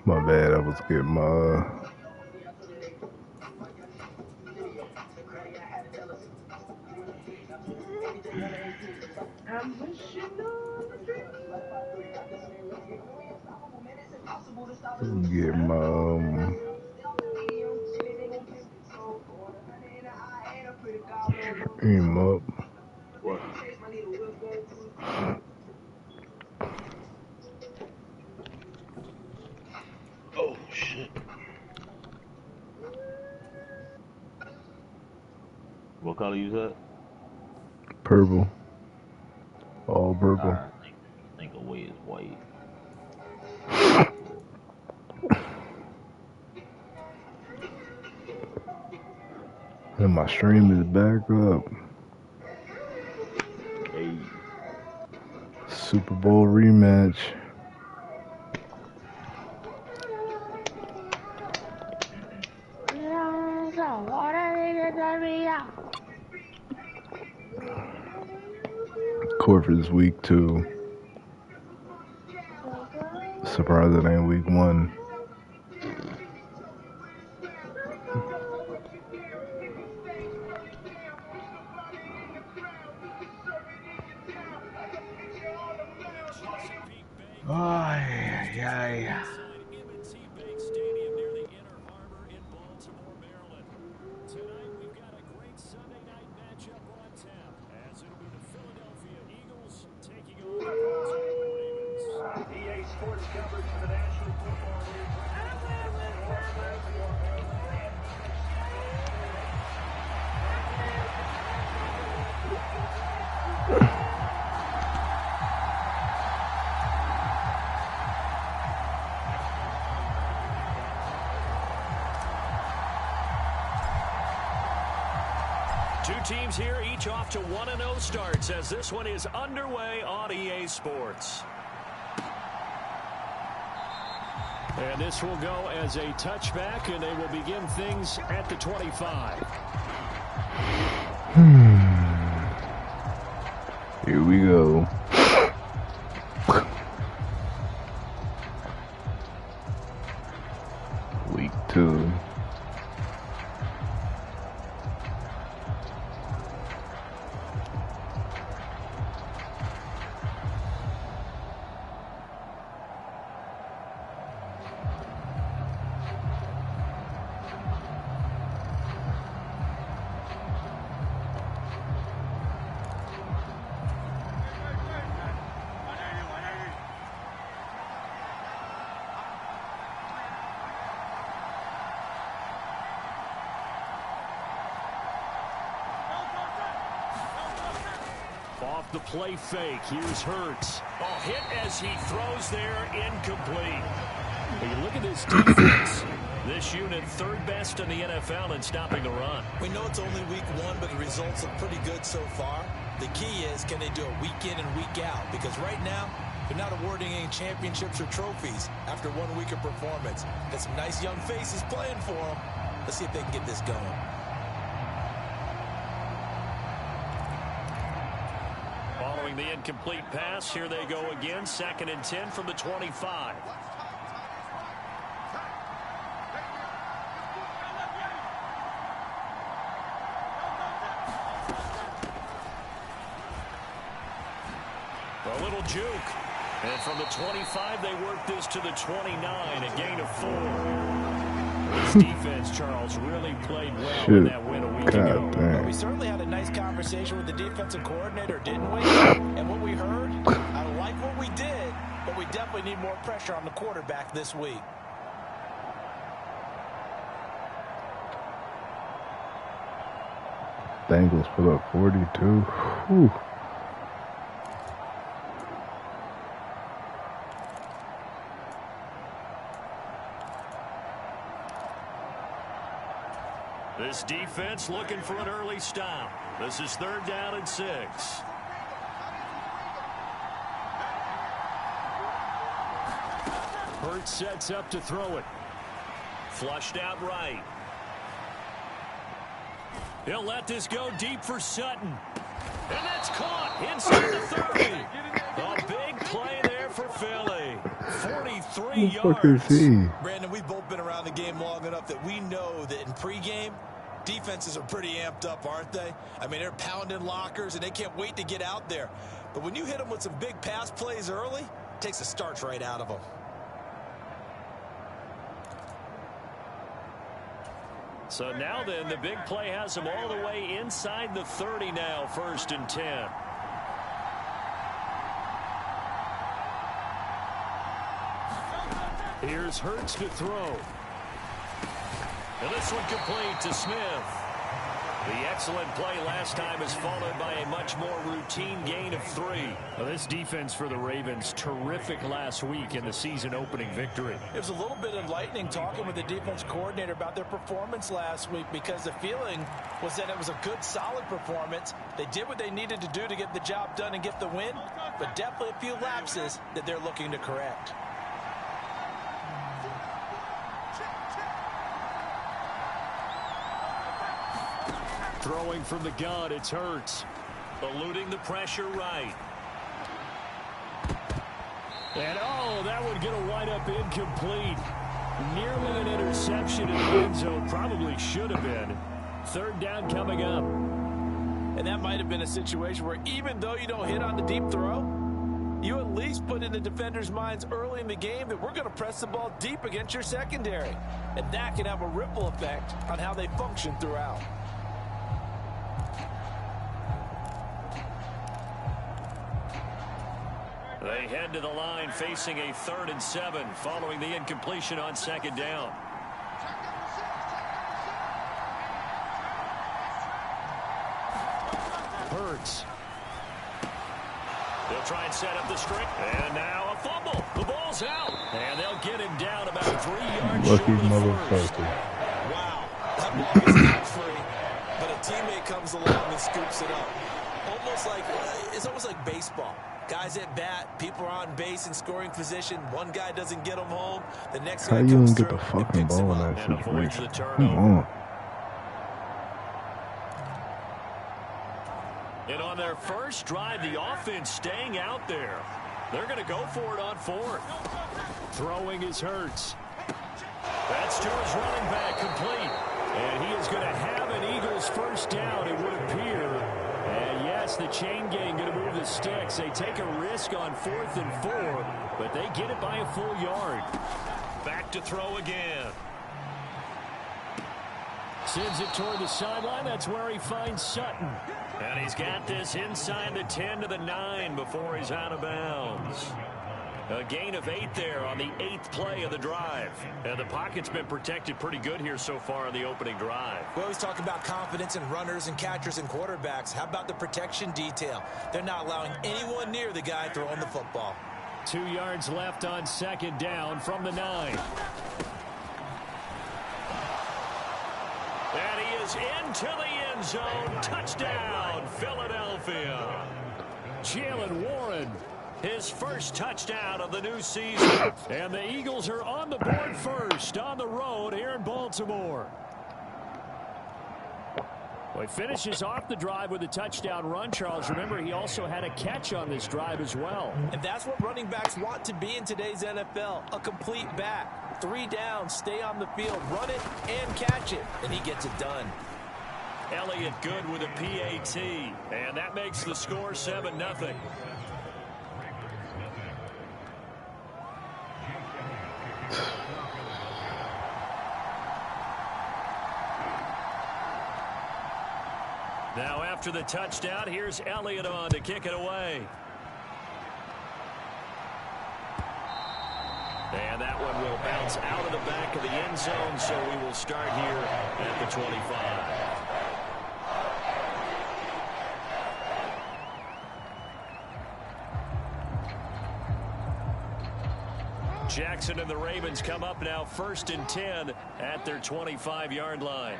My bad, I was getting my get my stream up. What? Oh shit. What color you said? Purple. All purple. I think away is white. And my stream is back up. Hey. Super Bowl rematch. Corford is week 2. Surprised it ain't week 1. Ay. Tonight we've got a great Sunday night matchup on tap, as it'll be the Philadelphia Eagles taking on the Baltimore Ravens. EA Sports coverage for the National Football League. Two teams here, each off to 1-0 starts as this one is underway on EA Sports. And this will go as a touchback, and they will begin things at the 25. Here we go. Week 2. Off the play fake, here's Hurts. Oh, hit as he throws there, incomplete. When you look at this defense, this unit third best in the NFL in stopping the run. We know it's only week 1, but the results look pretty good so far. The key is, can they do it week in and week out? Because right now, they're not awarding any championships or trophies after 1 week of performance. Got some nice young faces playing for them. Let's see if they can get this going. Following the incomplete pass, here they go again. 2nd and 10 from the 25. A little juke. And from the 25, they work this to the 29, a gain of 4. This defense, Charles, really played well in that win a week ago. Well, we certainly had a nice conversation with the defensive coordinator, didn't we? And what we heard, I like what we did, but we definitely need more pressure on the quarterback this week. Bengals put up 42. Whew. This defense looking for an early stop. This is 3rd down and 6. Hurts sets up to throw it. Flushed out right. He'll let this go deep for Sutton. And that's caught inside the 30. A big play there for Philly. 3 Who the fuck is yards. he? Brandon, we've both been around the game long enough that we know that in pregame, defenses are pretty amped up, aren't they? I mean, they're pounding lockers, and they can't wait to get out there. But when you hit them with some big pass plays early, it takes the starch right out of them. So now then, the big play has them all the way inside the 30 now, 1st and 10. Here's Hurts to throw. And this one complete to Smith. The excellent play last time is followed by a much more routine gain of 3. Well, this defense for the Ravens, terrific last week in the season-opening victory. It was a little bit enlightening talking with the defense coordinator about their performance last week, because the feeling was that it was a good, solid performance. They did what they needed to do to get the job done and get the win, but definitely a few lapses that they're looking to correct. Throwing from the gun, it's Hurts. Eluding the pressure right. And oh, that would get a wind up incomplete. Nearly an interception in the end zone. Probably should have been. 3rd down coming up. And that might have been a situation where even though you don't hit on the deep throw, you at least put in the defenders' minds early in the game that we're going to press the ball deep against your secondary. And that can have a ripple effect on how they function throughout. They head to the line facing a 3rd and 7 following the incompletion on 2nd down. Hurts. They'll try and set up the string. And now a fumble. The ball's out. And they'll get him down about 3 yards Lucky short of the first. motherfucker. Wow, that ball is not free, but a teammate comes along and scoops it up. It's almost like baseball. Guys at bat, people are on base in scoring position. One guy doesn't get them home. The next How guy you comes gonna get through the and fucking picks him ball in up. that And avoids the situation? turnover. Come on. And on their first drive, the offense staying out there. They're going to go for it on 4th. Throwing is Hurts. That's to his running back, complete. And he is going to have an Eagles first down, it would appear. And yes, the chain gang going to move the sticks. They take a risk on 4th and 4, but they get it by a full yard. Back to throw again. Sends it toward the sideline. That's where he finds Sutton. And he's got this inside the 10 to the 9 before he's out of bounds. A gain of 8 there on the 8th play of the drive. And the pocket's been protected pretty good here so far on the opening drive. We always talk about confidence in runners and catchers and quarterbacks. How about the protection detail? They're not allowing anyone near the guy throwing the football. 2 yards left on 2nd down from the 9. And he is into the end zone. Touchdown, Philadelphia. Jalen Warren, his first touchdown of the new season. And the Eagles are on the board first on the road here in Baltimore. Well, he finishes off the drive with a touchdown run, Charles. Remember, he also had a catch on this drive as well. And that's what running backs want to be in today's NFL, a complete back. 3 downs, stay on the field, run it, and catch it. And he gets it done. Elliott good with a PAT. And that makes the score 7-0. Now after the touchdown, here's Elliott on to kick it away. And that one will bounce out of the back of the end zone, so we will start here at the 25. Jackson and the Ravens come up now 1st and 10 at their 25-yard line.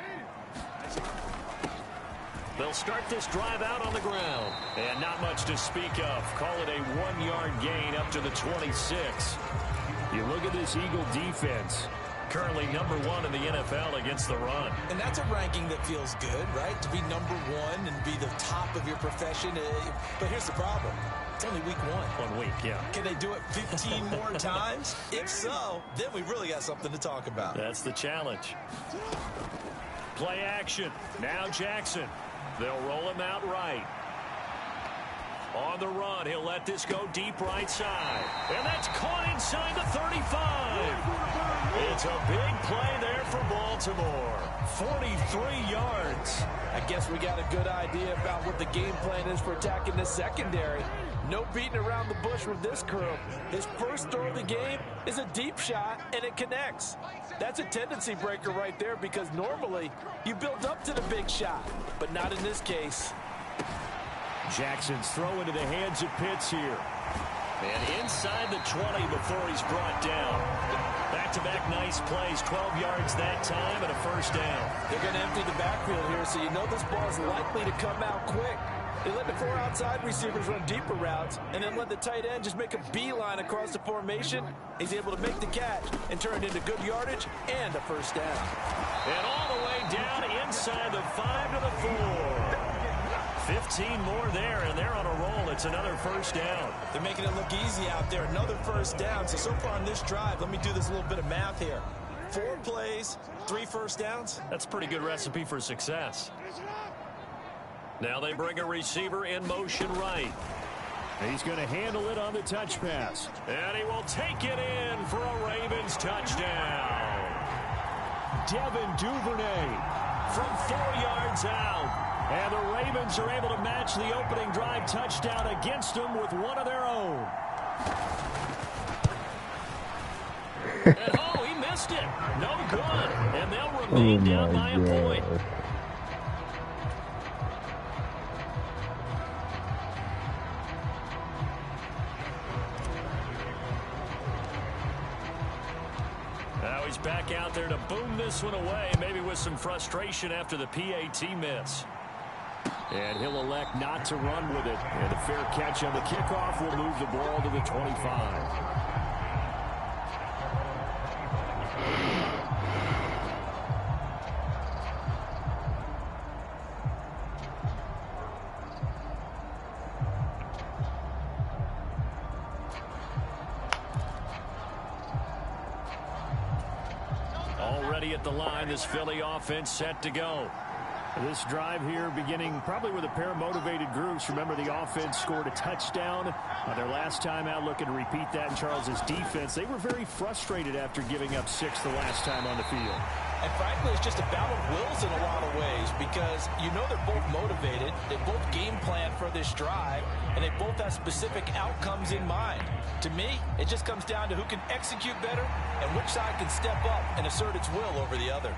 They'll start this drive out on the ground. And not much to speak of. Call it a 1-yard gain up to the 26. You look at this Eagle defense. currently #1 in the NFL against the run. And that's a ranking that feels good, right? To be #1 and be the top of your profession. But here's the problem. It's only week 1. 1 week, yeah. Can they do it 15 more times? If so, then we really got something to talk about. That's the challenge. Play action. Now Jackson. They'll roll him out right. On the run, he'll let this go deep right side. And that's caught inside the 35. It's a big play there for Baltimore. 43 yards. I guess we got a good idea about what the game plan is for attacking this secondary. No beating around the bush with this crew. His first throw of the game is a deep shot, and it connects. That's a tendency breaker right there because normally you build up to the big shot, but not in this case. Jackson's throw into the hands of Pitts here. And inside the 20 before he's brought down. Back-to-back nice plays, 12 yards that time and a first down. They're going to empty the backfield here, so you know this ball is likely to come out quick. They let the 4 outside receivers run deeper routes and then let the tight end just make a beeline across the formation. He's able to make the catch and turn it into good yardage and a first down. And all the way down inside the 5 to the 4. 15 more there, and they're on a roll. It's another first down. They're making it look easy out there. Another first down. So far on this drive, let me do this little bit of math here. 4 plays, 3 first downs. That's a pretty good recipe for success. Now they bring a receiver in motion right. He's going to handle it on the touch pass. And he will take it in for a Ravens touchdown. Devin Duvernay from 4 yards out. And the Ravens are able to match the opening drive touchdown against them with one of their own. And oh, he missed it. No good. And they'll remain down by a point. Now he's back out there to boom this one away, maybe with some frustration after the PAT miss. And he'll elect not to run with it. And a fair catch on the kickoff will move the ball to the 25. Already at the line, this Philly offense set to go. This drive here beginning probably with a pair of motivated groups. Remember, the offense scored a touchdown their last time out. Looking to repeat that in Charles's defense. They were very frustrated after giving up 6 the last time on the field. And frankly, it's just a battle of wills in a lot of ways because you know they're both motivated. They both game plan for this drive, and they both have specific outcomes in mind. To me, it just comes down to who can execute better and which side can step up and assert its will over the other.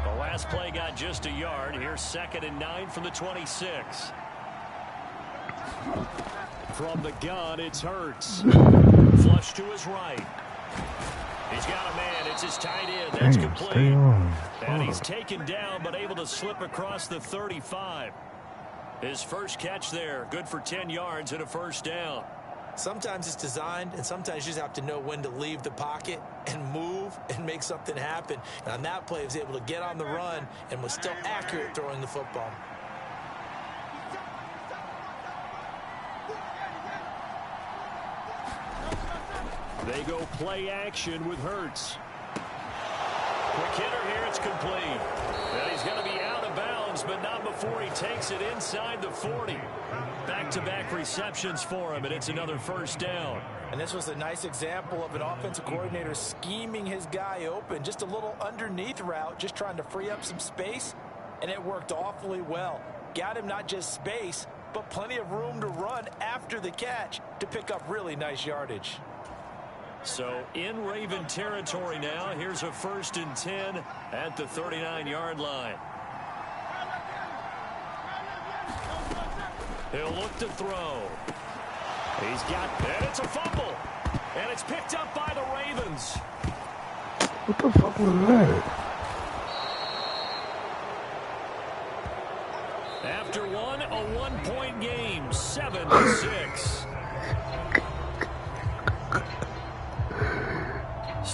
The last play got just a yard. Here's 2nd and 9 from the 26. From the gun, it's Hurts. Flush to his right. He's got a man. It's his tight end. That's complete. And he's taken down, but able to slip across the 35. His first catch there. Good for 10 yards and a first down. Sometimes it's designed, and sometimes you just have to know when to leave the pocket and move and make something happen. And on that play, he was able to get on the run and was still accurate throwing the football. They go play action with Hurts. Quick hitter here. It's complete. And he's going to be out of bounds, but not before he takes it inside the 40. Back-to-back receptions for him, and it's another first down. And this was a nice example of an offensive coordinator scheming his guy open. Just a little underneath route, just trying to free up some space, and it worked awfully well. Got him not just space, but plenty of room to run after the catch to pick up really nice yardage. So in Raven territory now. Here's a 1st and 10 at the 39-yard line. He'll look to throw. He's got, and it's a fumble. And it's picked up by the Ravens. What the fuck was that? After a one-point game, 7-6.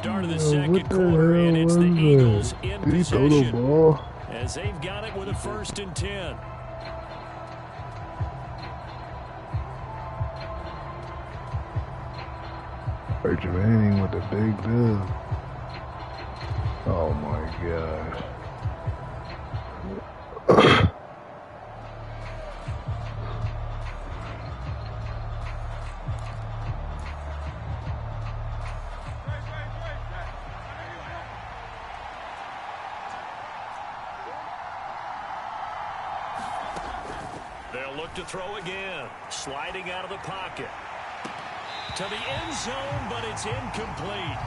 start of the What second the quarter, and hell it's the was Eagles that? in Did he throw the possession ball? as they've got it with a 1st and 10. Archie Manning with the big glove. Oh my gosh. They'll look to throw again. Sliding out of the pocket. To the end zone, but it's incomplete.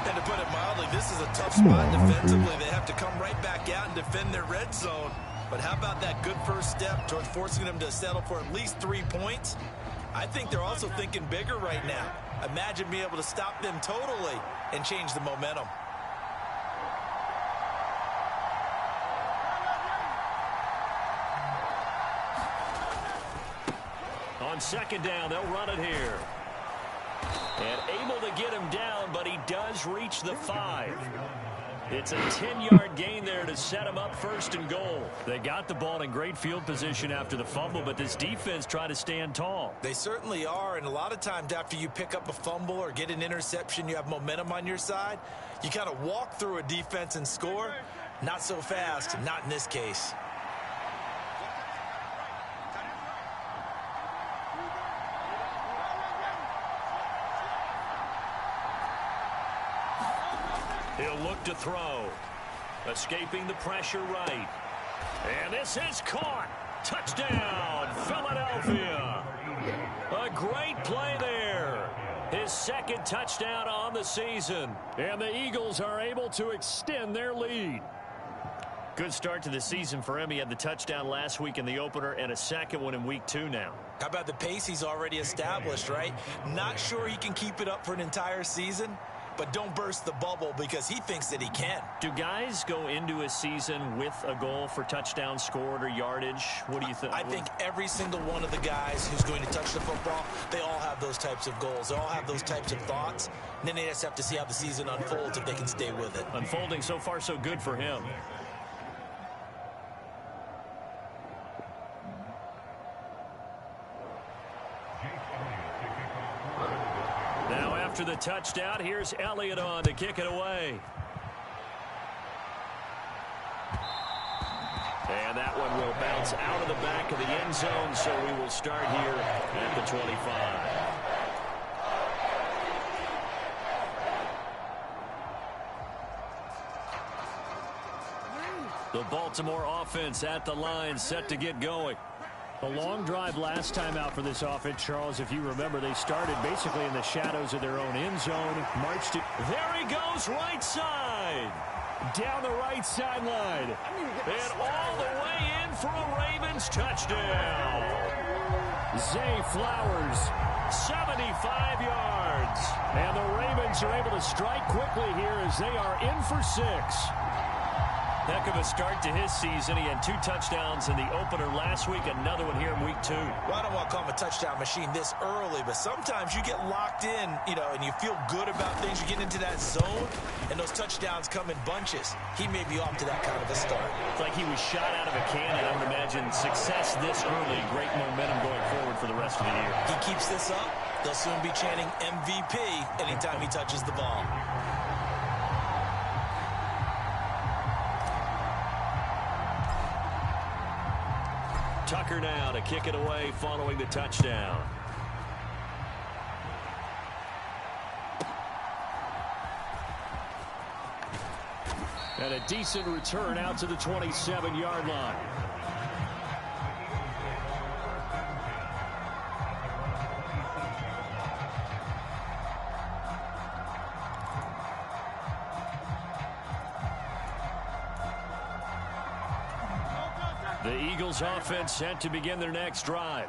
And to put it mildly, this is a tough Come spot on, defensively. Humphrey. They have to come right back out and defend their red zone. But how about that good first step towards forcing them to settle for at least 3 points? I think they're also thinking bigger right now. Imagine being able to stop them totally and change the momentum. On 2nd down, they'll run it here. And able to get him down, but he does reach the 5. It's a 10-yard gain there to set him up 1st and goal. They got the ball in great field position after the fumble, but this defense tried to stand tall. They certainly are, and a lot of times after you pick up a fumble or get an interception, you have momentum on your side. You kind of walk through a defense and score. Not so fast, not in this case. He'll look to throw. Escaping the pressure right. And this is caught. Touchdown, Philadelphia. A great play there. His 2nd touchdown on the season. And the Eagles are able to extend their lead. Good start to the season for him. He had the touchdown last week in the opener and a 2nd one in week 2 now. How about the pace he's already established, right? Not sure he can keep it up for an entire season, but don't burst the bubble because he thinks that he can. Do guys go into a season with a goal for touchdown scored or yardage? What do you think? I think every single one of the guys who's going to touch the football, they all have those types of goals. They all have those types of thoughts. And then they just have to see how the season unfolds if they can stay with it. Unfolding so far so good for him. Now after the touchdown, here's Elliott on to kick it away. And that one will bounce out of the back of the end zone, so we will start here at the 25. The Baltimore offense at the line, set to get going. A long drive last time out for this offense, Charles. If you remember, they started basically in the shadows of their own end zone. Marched it. There he goes, right side. Down the right sideline. And all the way in for a Ravens touchdown. Zay Flowers, 75 yards. And the Ravens are able to strike quickly here as they are in for 6. Heck of a start to his season. He had 2 touchdowns in the opener last week, another one here in week 2. Well, I don't want to call him a touchdown machine this early, but sometimes you get locked in, and you feel good about things. You get into that zone, and those touchdowns come in bunches. He may be off to that kind of a start. It's like he was shot out of a cannon. I would imagine success this early, great momentum going forward for the rest of the year. He keeps this up, they'll soon be chanting MVP anytime he touches the ball. Tucker now to kick it away following the touchdown. And a decent return out to the 27-yard line. The Eagles offense set to begin their next drive.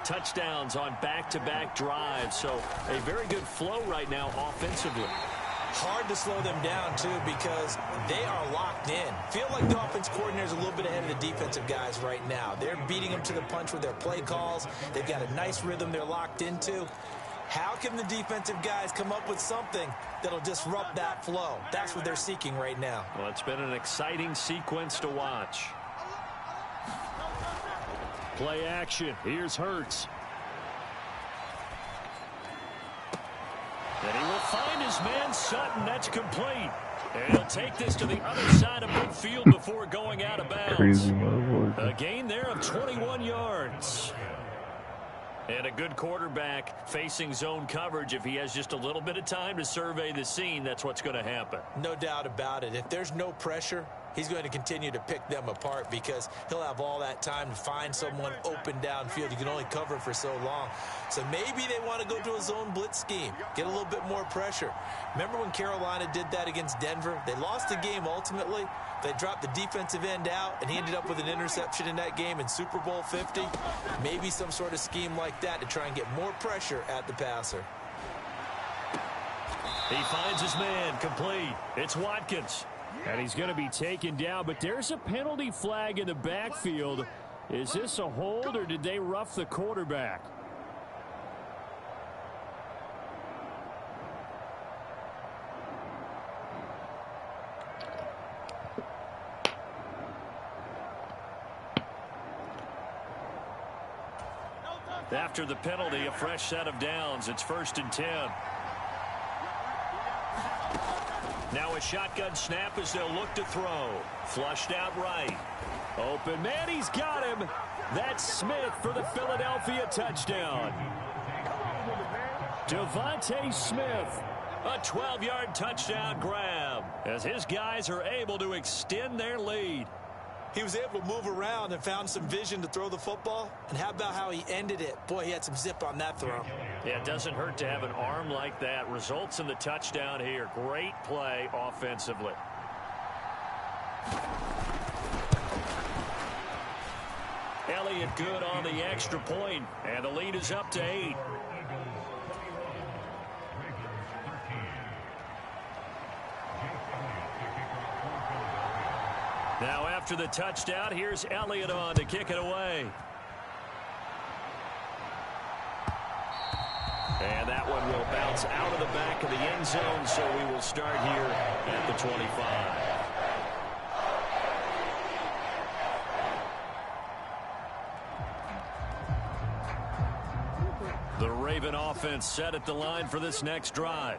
Touchdowns on back-to-back drives, so a very good flow right now offensively. Hard to slow them down, too, because they are locked in. Feel like the offense coordinator is a little bit ahead of the defensive guys right now. They're beating them to the punch with their play calls. They've got a nice rhythm they're locked into. How can the defensive guys come up with something that'll disrupt that flow? That's what they're seeking right now. Well, it's been an exciting sequence to watch. Play action. Here's Hurts. And he will find his man Sutton. That's complete. And he'll take this to the other side of midfield before going out of bounds. Crazy A gain there of 21 yards. And a good quarterback facing zone coverage. If he has just a little bit of time to survey the scene, that's what's going to happen. No doubt about it. If there's no pressure, he's going to continue to pick them apart because he'll have all that time to find someone open downfield. You can only cover for so long. So maybe they want to go to a zone blitz scheme, get a little bit more pressure. Remember when Carolina did that against Denver? They lost the game ultimately. They dropped the defensive end out, and he ended up with an interception in that game in Super Bowl 50. Maybe some sort of scheme like that to try and get more pressure at the passer. He finds his man complete. It's Watkins. And he's going to be taken down, but there's a penalty flag in the backfield. Is this a hold, or did they rough the quarterback? After the penalty, a fresh set of downs. It's 1st and 10. Now a shotgun snap as they'll look to throw. Flushed out right. Open man, he's got him. That's Smith for the Philadelphia touchdown. Devontae Smith, a 12-yard touchdown grab as his guys are able to extend their lead. He was able to move around and found some vision to throw the football. And how about how he ended it? Boy, he had some zip on that throw. Yeah, it doesn't hurt to have an arm like that. Results in the touchdown here. Great play offensively. Elliott good on the extra point, and the lead is up to 8. Now after the touchdown, here's Elliott on to kick it away. And that one will bounce out of the back of the end zone, so we will start here at the 25. The Raven offense set at the line for this next drive.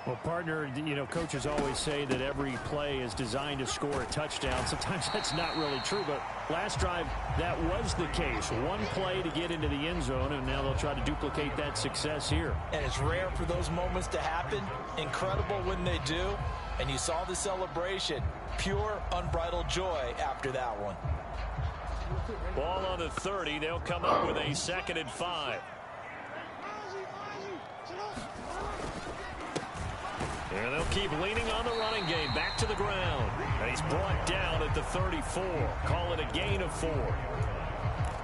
Well, partner, you know, coaches always say that every play is designed to score a touchdown. Sometimes that's not really true, but last drive, that was the case. One play to get into the end zone, and now they'll try to duplicate that success here. And it's rare for those moments to happen. Incredible when they do. And you saw the celebration. Pure, unbridled joy after that one. Ball on the 30. They'll come up with a 2nd and 5. And they'll keep leaning on the running game. Back to the ground. And he's brought down at the 34. Call it a gain of 4.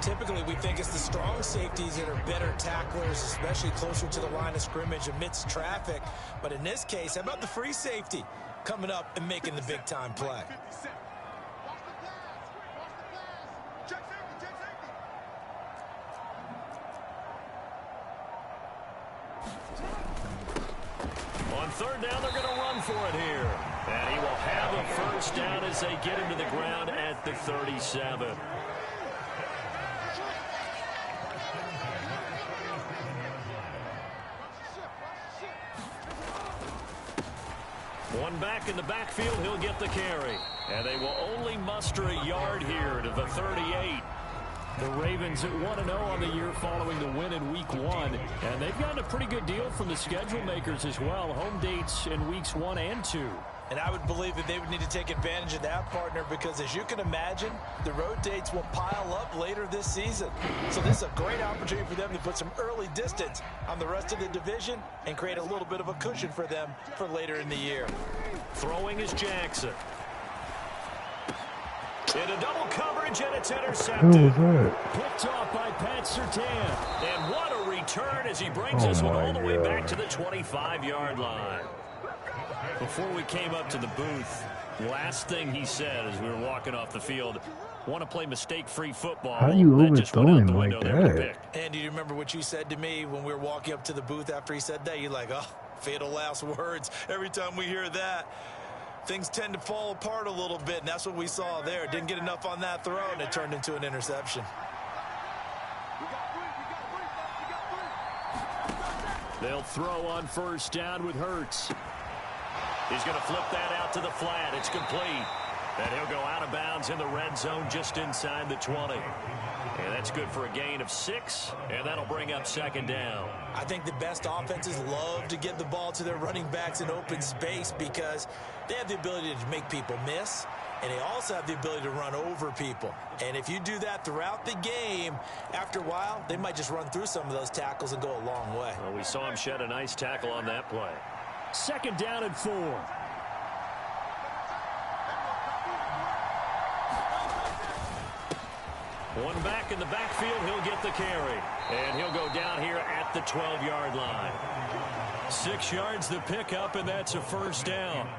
Typically, we think it's the strong safeties that are better tacklers, especially closer to the line of scrimmage amidst traffic. But in this case, how about the free safety coming up and making the big-time play? On 3rd down, they're going to run for it here. And he will have a 1st down as they get him to the ground at the 37. One back in the backfield, he'll get the carry. And they will only muster a yard here to the 38. The Ravens at 1-0 on the year following the win in Week 1. And they've gotten a pretty good deal from the schedule makers as well. Home dates in Weeks 1 and 2. And I would believe that they would need to take advantage of that, partner, because as you can imagine, the road dates will pile up later this season. So this is a great opportunity for them to put some early distance on the rest of the division and create a little bit of a cushion for them for later in the year. Throwing is Jackson. In a double coverage, and it's intercepted. Who was that? Picked off by Pat Surtain. And what a return as he brings this one all the way back to the 25-yard line. Before we came up to the booth, last thing he said as we were walking off the field, want to play mistake-free football. How you that just went out overthrow the him window like there with the that? pick. And do you remember what you said to me when we were walking up to the booth after he said that? You're like, oh, fatal last words. Every time we hear that, things tend to fall apart a little bit, and that's what we saw there. Didn't get enough on that throw, and it turned into an interception. They'll throw on first down with Hurts. He's going to flip that out to the flat. It's complete. And he'll go out of bounds in the red zone just inside the 20. And that's good for a gain of 6, and that'll bring up second down. I think the best offenses love to give the ball to their running backs in open space because they have the ability to make people miss, and they also have the ability to run over people. And if you do that throughout the game, after a while, they might just run through some of those tackles and go a long way. Well, we saw him shed a nice tackle on that play. Second down and 4. One back in the backfield, he'll get the carry. And he'll go down here at the 12-yard line. 6 yards the pickup, and that's a first down.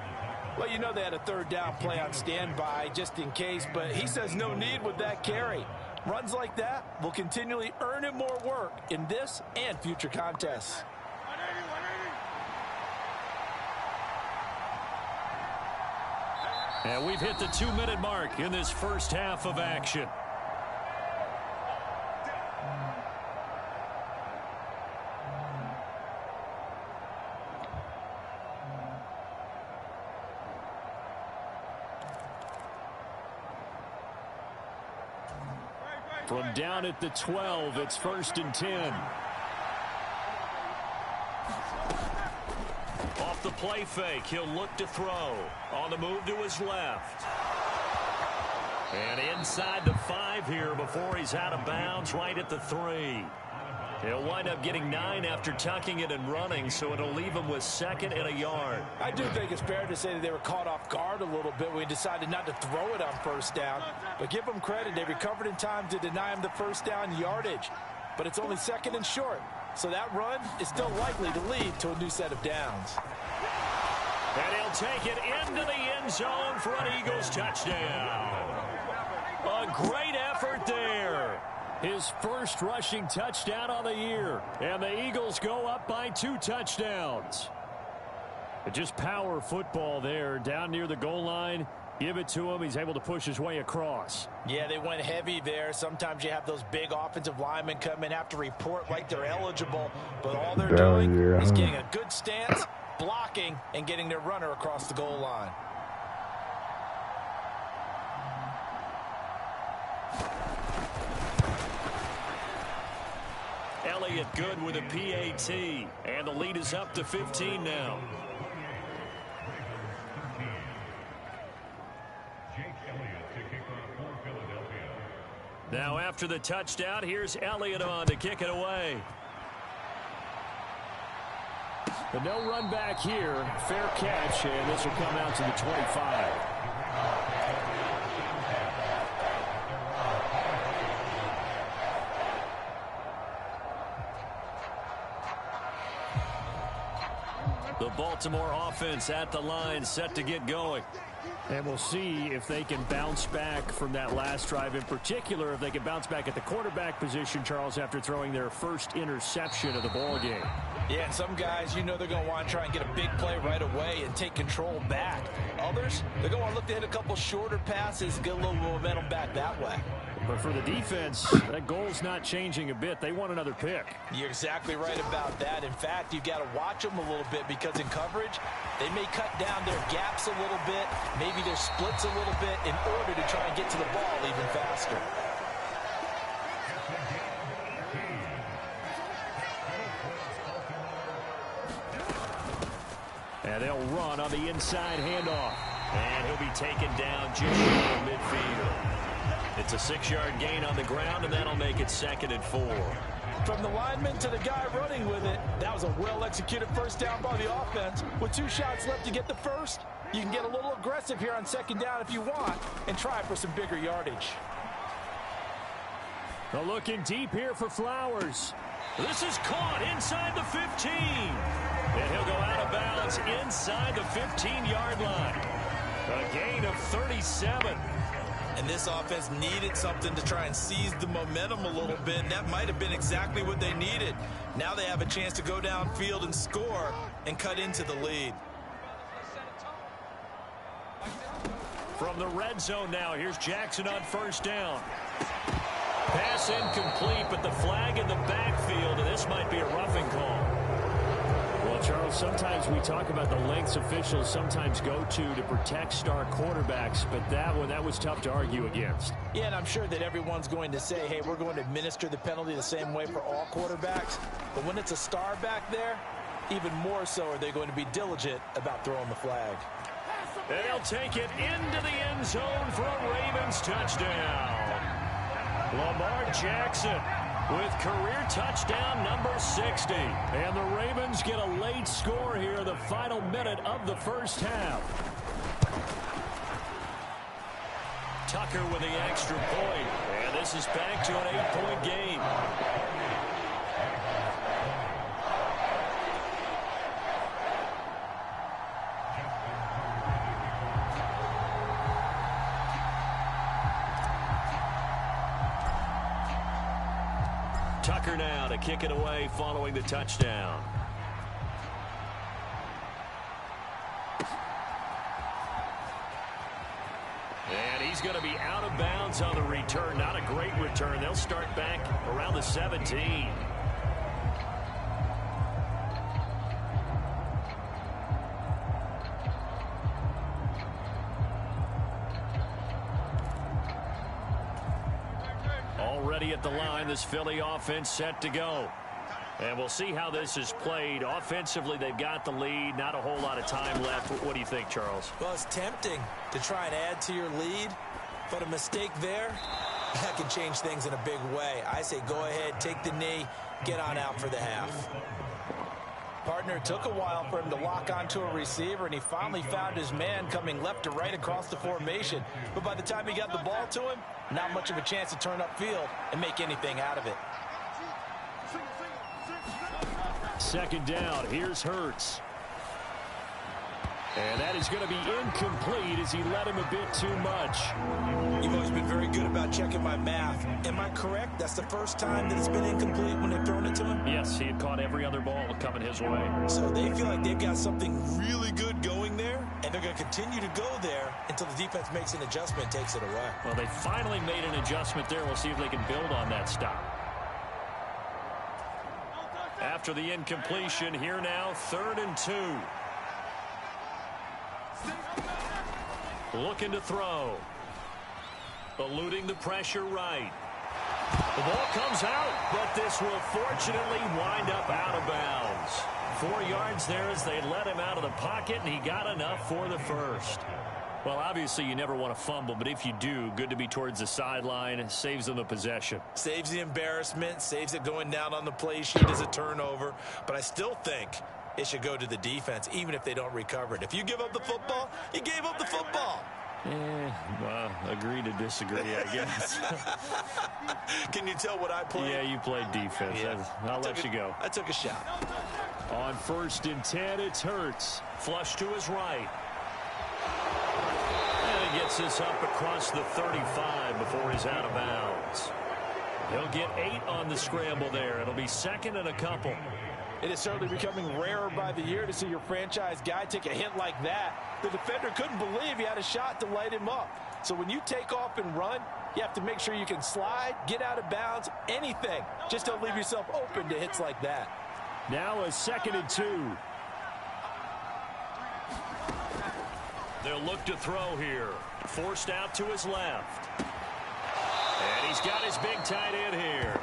Well, you know they had a third down play on standby just in case, but he says no need with that carry. Runs like that will continually earn him more work in this and future contests. And we've hit the 2-minute mark in this first half of action. From down at the 12, it's 1st and 10. Off the play fake, he'll look to throw. On the move to his left. And inside the 5 here before he's out of bounds, right at the 3. He'll wind up getting 9 after tucking it and running, so it'll leave him with 2nd and a yard. I do think it's fair to say that they were caught off guard a little bit when he decided not to throw it on first down. But give them credit, they recovered in time to deny him the first down yardage. But it's only 2nd and short, so that run is still likely to lead to a new set of downs. And he'll take it into the end zone for an Eagles touchdown. A great effort there. His first rushing touchdown on the year. And the Eagles go up by 2 touchdowns. Just power football there down near the goal line. Give it to him. He's able to push his way across. Yeah, they went heavy there. Sometimes you have those big offensive linemen come in, have to report like they're eligible. But all they're doing is getting a good stance, blocking, and getting their runner across the goal line. Elliott good with a PAT. And the lead is up to 15 now. Now after the touchdown, here's Elliott on to kick it away. But no run back here. Fair catch, and this will come out to the 25. The Baltimore offense at the line, set to get going. And we'll see if they can bounce back from that last drive. In particular, if they can bounce back at the quarterback position, Charles, after throwing their first interception of the ball game. Yeah, and some guys, you know they're going to want to try and get a big play right away and take control back. Others, they're going to want to look to hit a couple shorter passes, get a little momentum back that way. But for the defense, that goal's not changing a bit. They want another pick. You're exactly right about that. In fact, you've got to watch them a little bit because in coverage, they may cut down their gaps a little bit, maybe their splits a little bit in order to try and get to the ball even faster. And they'll run on the inside handoff. And he'll be taken down just short of midfield. It's a 6-yard gain on the ground, and that'll make it 2nd and 4. From the lineman to the guy running with it, that was a well-executed first down by the offense. With 2 shots left to get the first, you can get a little aggressive here on 2nd down if you want and try for some bigger yardage. They're looking deep here for Flowers. This is caught inside the 15. And he'll go out of bounds inside the 15-yard line. A gain of 37. And this offense needed something to try and seize the momentum a little bit, and that might have been exactly what they needed. Now they have a chance to go downfield and score and cut into the lead. From the red zone now, here's Jackson on first down. Pass incomplete, but the flag in the backfield, and this might be a roughing call. Well, Charles, sometimes we talk about the lengths officials sometimes go to protect star quarterbacks, but that was tough to argue against. Yeah, and I'm sure that everyone's going to say, hey, we're going to administer the penalty the same way for all quarterbacks. But when it's a star back there, even more so are they going to be diligent about throwing the flag. And they'll take it into the end zone for a Ravens touchdown. Lamar Jackson with career touchdown number 60. And the Ravens get a late score here in the final minute of the first half. Tucker with the extra point. And this is back to an 8-point game. Tucker now to kick it away following the touchdown. And he's going to be out of bounds on the return. Not a great return. They'll start back around the 17. Already at the line, this Philly offense set to go. And we'll see how this is played. Offensively, they've got the lead. Not a whole lot of time left. What do you think, Charles? Well, it's tempting to try and add to your lead, but a mistake there, that can change things in a big way. I say go ahead, take the knee, get on out for the half. Partner, it took a while for him to lock onto a receiver, and he finally found his man coming left to right across the formation. But by the time he got the ball to him, not much of a chance to turn upfield and make anything out of it. Second down, here's Hurts. And that is going to be incomplete as he led him a bit too much. You've always been very good about checking my math. Am I correct? That's the first time that it's been incomplete when they've thrown it to him? Yes, he had caught every other ball coming his way. So they feel like they've got something really good going there, and they're going to continue to go there until the defense makes an adjustment and takes it away. Well, they finally made an adjustment there. We'll see if they can build on that stop. After the incompletion, here now, 3rd and 2. Looking to throw. Eluding the pressure right. The ball comes out, but this will fortunately wind up out of bounds. 4 yards there as they let him out of the pocket, and he got enough for the first. Well, obviously you never want to fumble, but if you do, good to be towards the sideline. Saves them the possession. Saves the embarrassment, saves it going down on the play sheet as a turnover. But I still think it should go to the defense, even if they don't recover it. If you give up the football, you gave up the football. Well, agree to disagree, I guess. Can you tell what I played? Yeah, you played defense. Yeah. I'll let you go. I took a shot. On 1st and 10, it's Hurts. Flush to his right. And he gets this up across the 35 before he's out of bounds. He'll get 8 on the scramble there. It'll be 2nd and a couple. It is certainly becoming rarer by the year to see your franchise guy take a hit like that. The defender couldn't believe he had a shot to light him up. So when you take off and run, you have to make sure you can slide, get out of bounds, anything. Just don't leave yourself open to hits like that. Now a 2nd and 2. They'll look to throw here. Forced out to his left. And he's got his big tight end here.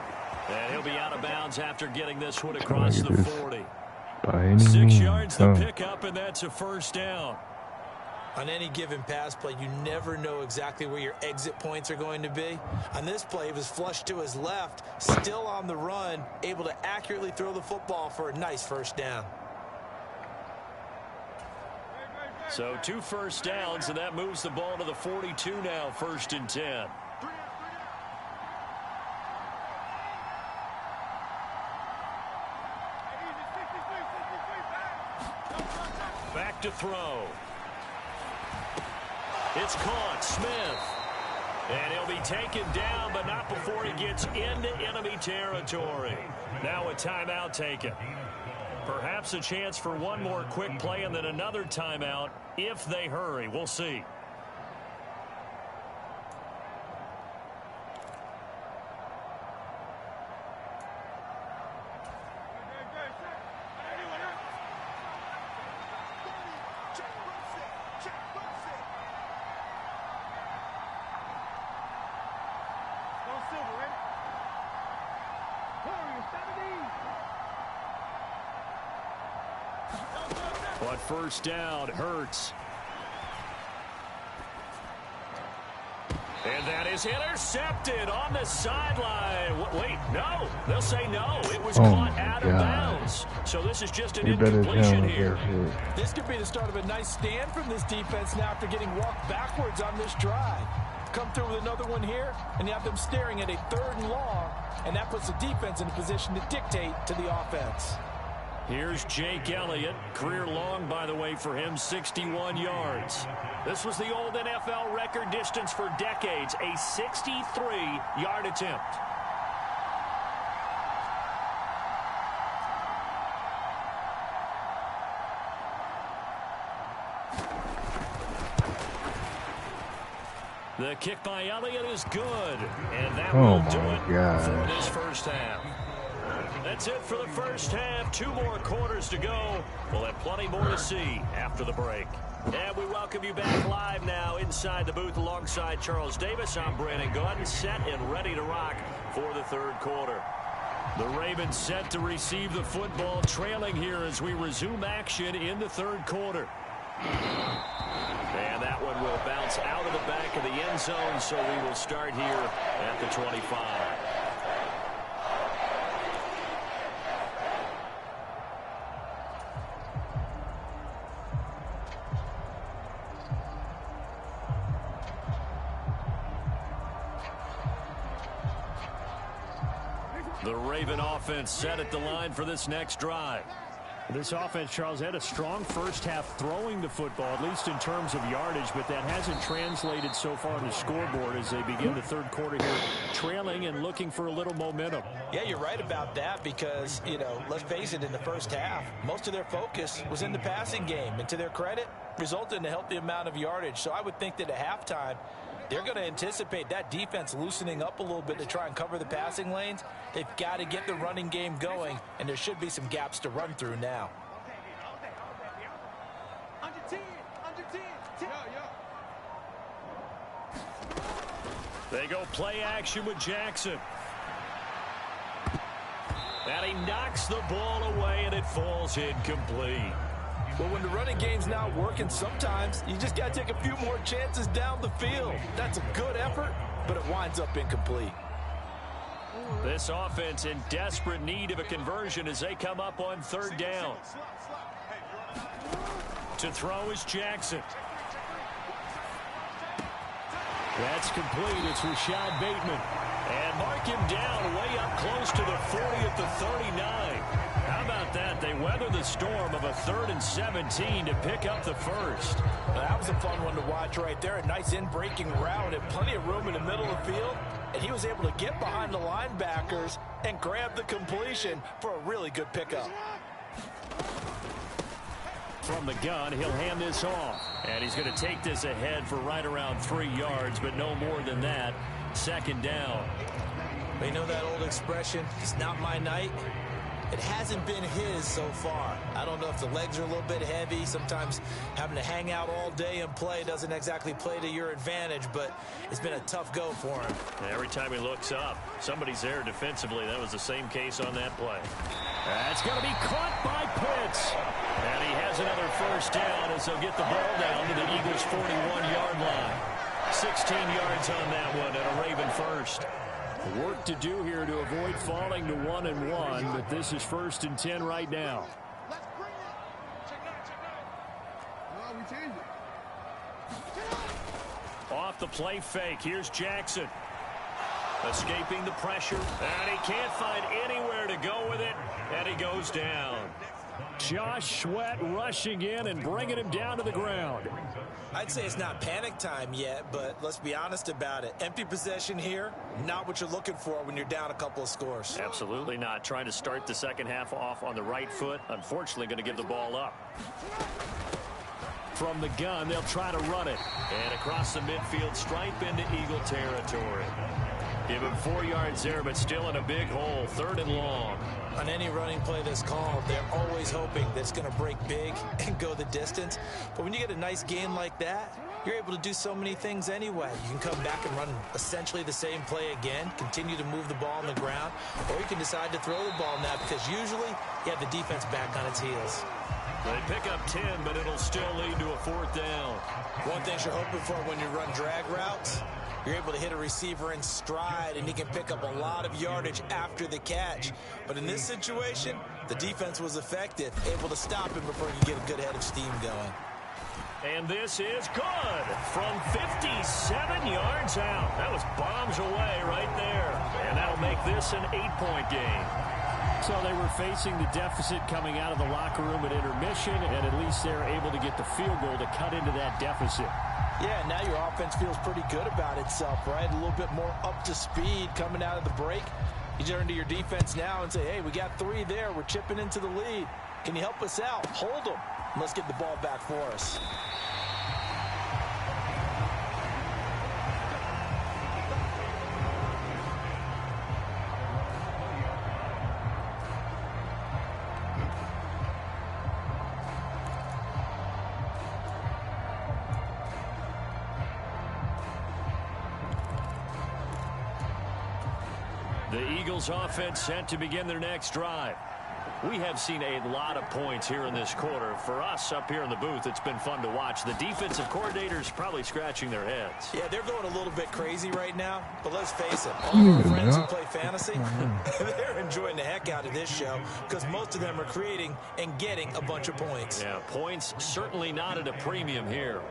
And he'll be out of bounds after getting this one across the 40. 6 yards the pickup, and that's a 1st down. On any given pass play, you never know exactly where your exit points are going to be. On this play, it was flushed to his left, still on the run, able to accurately throw the football for a nice 1st down. So 2 first downs, and that moves the ball to the 42 now, 1st and 10. Back to throw. It's caught. Smith. And he'll be taken down, but not before he gets into enemy territory. Now a timeout taken. Perhaps a chance for one more quick play and then another timeout if they hurry. We'll see. But first down hurts. And that is intercepted on the sideline. Wait, no. They'll say no. It was caught out of bounds. So this is just an incompletion here. This could be the start of a nice stand from this defense now after getting walked backwards on this drive. Come through with another one here, and you have them staring at a 3rd and long, and that puts the defense in a position to dictate to the offense. Here's Jake Elliott. Career long, by the way, for him, 61 yards. This was the old NFL record distance for decades, a 63-yard attempt. The kick by Elliott is good, and that will do it for this first half. That's it for the first half. 2 more quarters to go. We'll have plenty more to see after the break. And we welcome you back live now inside the booth alongside Charles Davis. I'm Brandon Gordon, set and ready to rock for the 3rd quarter. The Ravens set to receive the football, trailing here as we resume action in the 3rd quarter. And that one will bounce out of the back of the end zone, so we will start here at the 25. The Raven offense set at the line for this next drive. This offense, Charles, had a strong first half throwing the football, at least in terms of yardage, but that hasn't translated so far on the scoreboard as they begin the 3rd quarter here, trailing and looking for a little momentum. Yeah, you're right about that because, you know, let's face it, in the first half, most of their focus was in the passing game, and to their credit, resulted in a healthy amount of yardage. So I would think that at halftime, they're going to anticipate that defense loosening up a little bit to try and cover the passing lanes. They've got to get the running game going, and there should be some gaps to run through now. They go play action with Jackson. And he knocks the ball away, and it falls incomplete. Well, when the running game's not working, sometimes you just got to take a few more chances down the field. That's a good effort, but it winds up incomplete. This offense in desperate need of a conversion as they come up on 3rd down. To throw is Jackson. That's complete. It's Rashad Bateman. And mark him down way up close to the 40 at the 39. How about that? They weather the storm of a 3rd and 17 to pick up the first. That was a fun one to watch right there. A nice in-breaking route and plenty of room in the middle of the field. And he was able to get behind the linebackers and grab the completion for a really good pickup. From the gun, he'll hand this off. And he's going to take this ahead for right around 3 yards, but no more than that. 2nd down. You know that old expression, it's not my night? It hasn't been his so far. I don't know if the legs are a little bit heavy. Sometimes having to hang out all day and play doesn't exactly play to your advantage, but it's been a tough go for him. Every time he looks up, somebody's there defensively. That was the same case on that play. That's going to be caught by Pitts. And he has another first down as they'll get the ball down to the Eagles' 41-yard line. 16 yards on that one and a Raven first. Work to do here to avoid falling to 1-1, but this is 1st and 10 right now. Off the play fake, here's Jackson. Escaping the pressure, and he can't find anywhere to go with it, and he goes down. Josh Sweat rushing in and bringing him down to the ground. I'd say it's not panic time yet, but let's be honest about it. Empty possession here, not what you're looking for when you're down a couple of scores. Absolutely not. Trying to start the second half off on the right foot. Unfortunately, going to give the ball up. From the gun, they'll try to run it. And across the midfield stripe into Eagle territory. Give him 4 yards there, but still in a big hole. 3rd and long. On any running play that's called, they're always hoping that it's going to break big and go the distance. But when you get a nice gain like that, you're able to do so many things anyway. You can come back and run essentially the same play again, continue to move the ball on the ground, or you can decide to throw the ball now because usually you have the defense back on its heels. They pick up 10, but it'll still lead to a 4th down. One thing you're hoping for when you run drag routes, you're able to hit a receiver in stride, and he can pick up a lot of yardage after the catch. But in this situation, the defense was effective, able to stop him before he could get a good head of steam going. And this is good from 57 yards out. That was bombs away right there. And that'll make this an 8-point game. So they were facing the deficit coming out of the locker room at intermission, and at least they're able to get the field goal to cut into that deficit. Yeah, now your offense feels pretty good about itself, right? A little bit more up to speed coming out of the break. You turn to your defense now and say, hey, we got 3 there. We're chipping into the lead. Can you help us out? Hold them. Let's get the ball back for us. The Eagles offense set to begin their next drive. We have seen a lot of points here in this quarter. For us up here in the booth, it's been fun to watch. The defensive coordinators probably scratching their heads. Yeah, they're going a little bit crazy right now, but let's face it, all of our friends who play fantasy, they're enjoying the heck out of this show because most of them are creating and getting a bunch of points. Yeah, points certainly not at a premium here.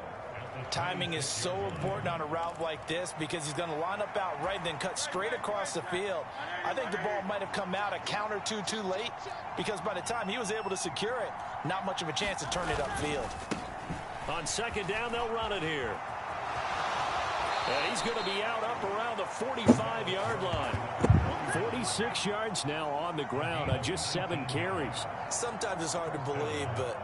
Timing is so important on a route like this because he's going to line up out right and then cut straight across the field. I think the ball might have come out a count or two too late because by the time he was able to secure it, not much of a chance to turn it upfield. On 2nd down, they'll run it here. And he's going to be out up around the 45-yard line. 46 yards now on the ground on just 7 carries. Sometimes it's hard to believe, but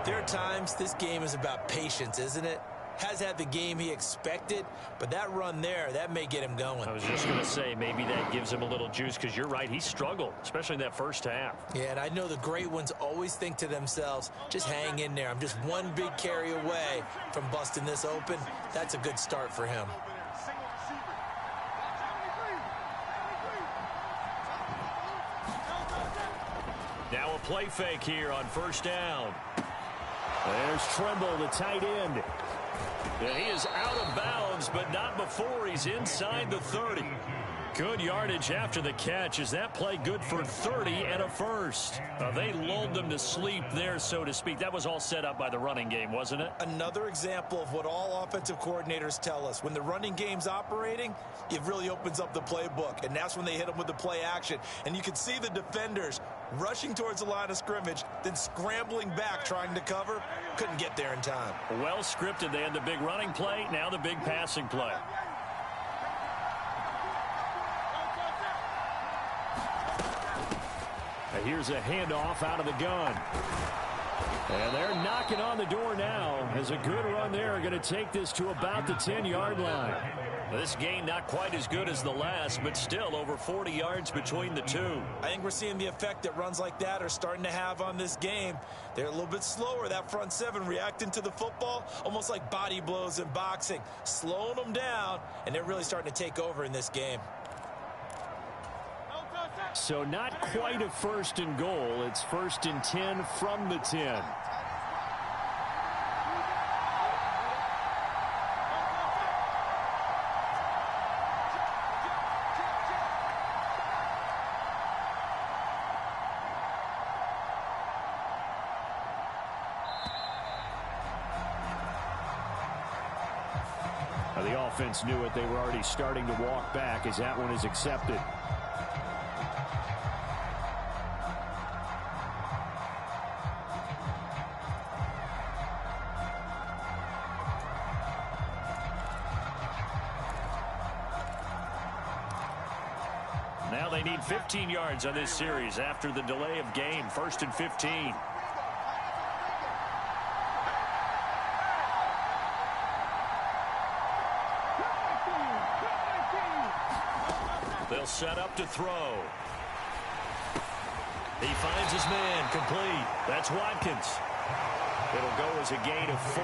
there are times this game is about patience, isn't it? Has had the game he expected, but that run there, that may get him going. I was just going to say maybe that gives him a little juice because you're right, he struggled, especially in that first half. Yeah, and I know the great ones always think to themselves, just hang in there. I'm just one big carry away from busting this open. That's a good start for him. Now a play fake here on 1st down. There's Tremble, the tight end. And he is out of bounds, but not before he's inside the 30. Good yardage after the catch. Is that play good for 30 and a first? They lulled them to sleep there, so to speak. That was all set up by the running game, wasn't it? Another example of what all offensive coordinators tell us. When the running game's operating, it really opens up the playbook, and that's when they hit them with the play action. And you can see the defenders rushing towards the line of scrimmage, then scrambling back trying to cover. Couldn't get there in time. Well scripted. They had the big running play, now the big passing play. Here's a handoff out of the gun. And they're knocking on the door now as a good run there are going to take this to about the 10-yard line. This game not quite as good as the last, but still over 40 yards between the two. I think we're seeing the effect that runs like that are starting to have on this game. They're a little bit slower, that front 7, reacting to the football, almost like body blows in boxing, slowing them down, and they're really starting to take over in this game. So not quite a 1st and goal. It's 1st and 10 from the 10. The offense knew it. They were already starting to walk back as that one is accepted. they need 15 yards on this series after the delay of game. 1st and 15. They'll set up to throw. He finds his man, complete. That's Watkins. It'll go as a gain of 4,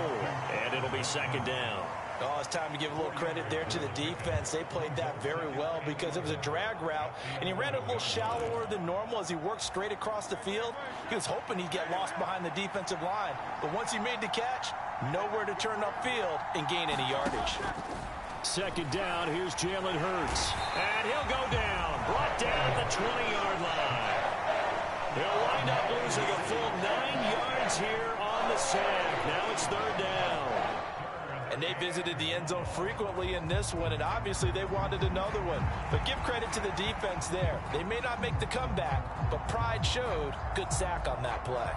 and it'll be 2nd down. Oh, it's time to give a little credit there to the defense. They played that very well because it was a drag route, and he ran it a little shallower than normal as he worked straight across the field. He was hoping he'd get lost behind the defensive line, but once he made the catch, nowhere to turn upfield and gain any yardage. 2nd down, here's Jalen Hurts. And he'll go down, brought down at the 20-yard line. He'll wind up losing a full 9 yards here on the sack. Now it's 3rd down. And they visited the end zone frequently in this one, and obviously they wanted another one. But give credit to the defense there. They may not make the comeback, but pride showed. Good sack on that play.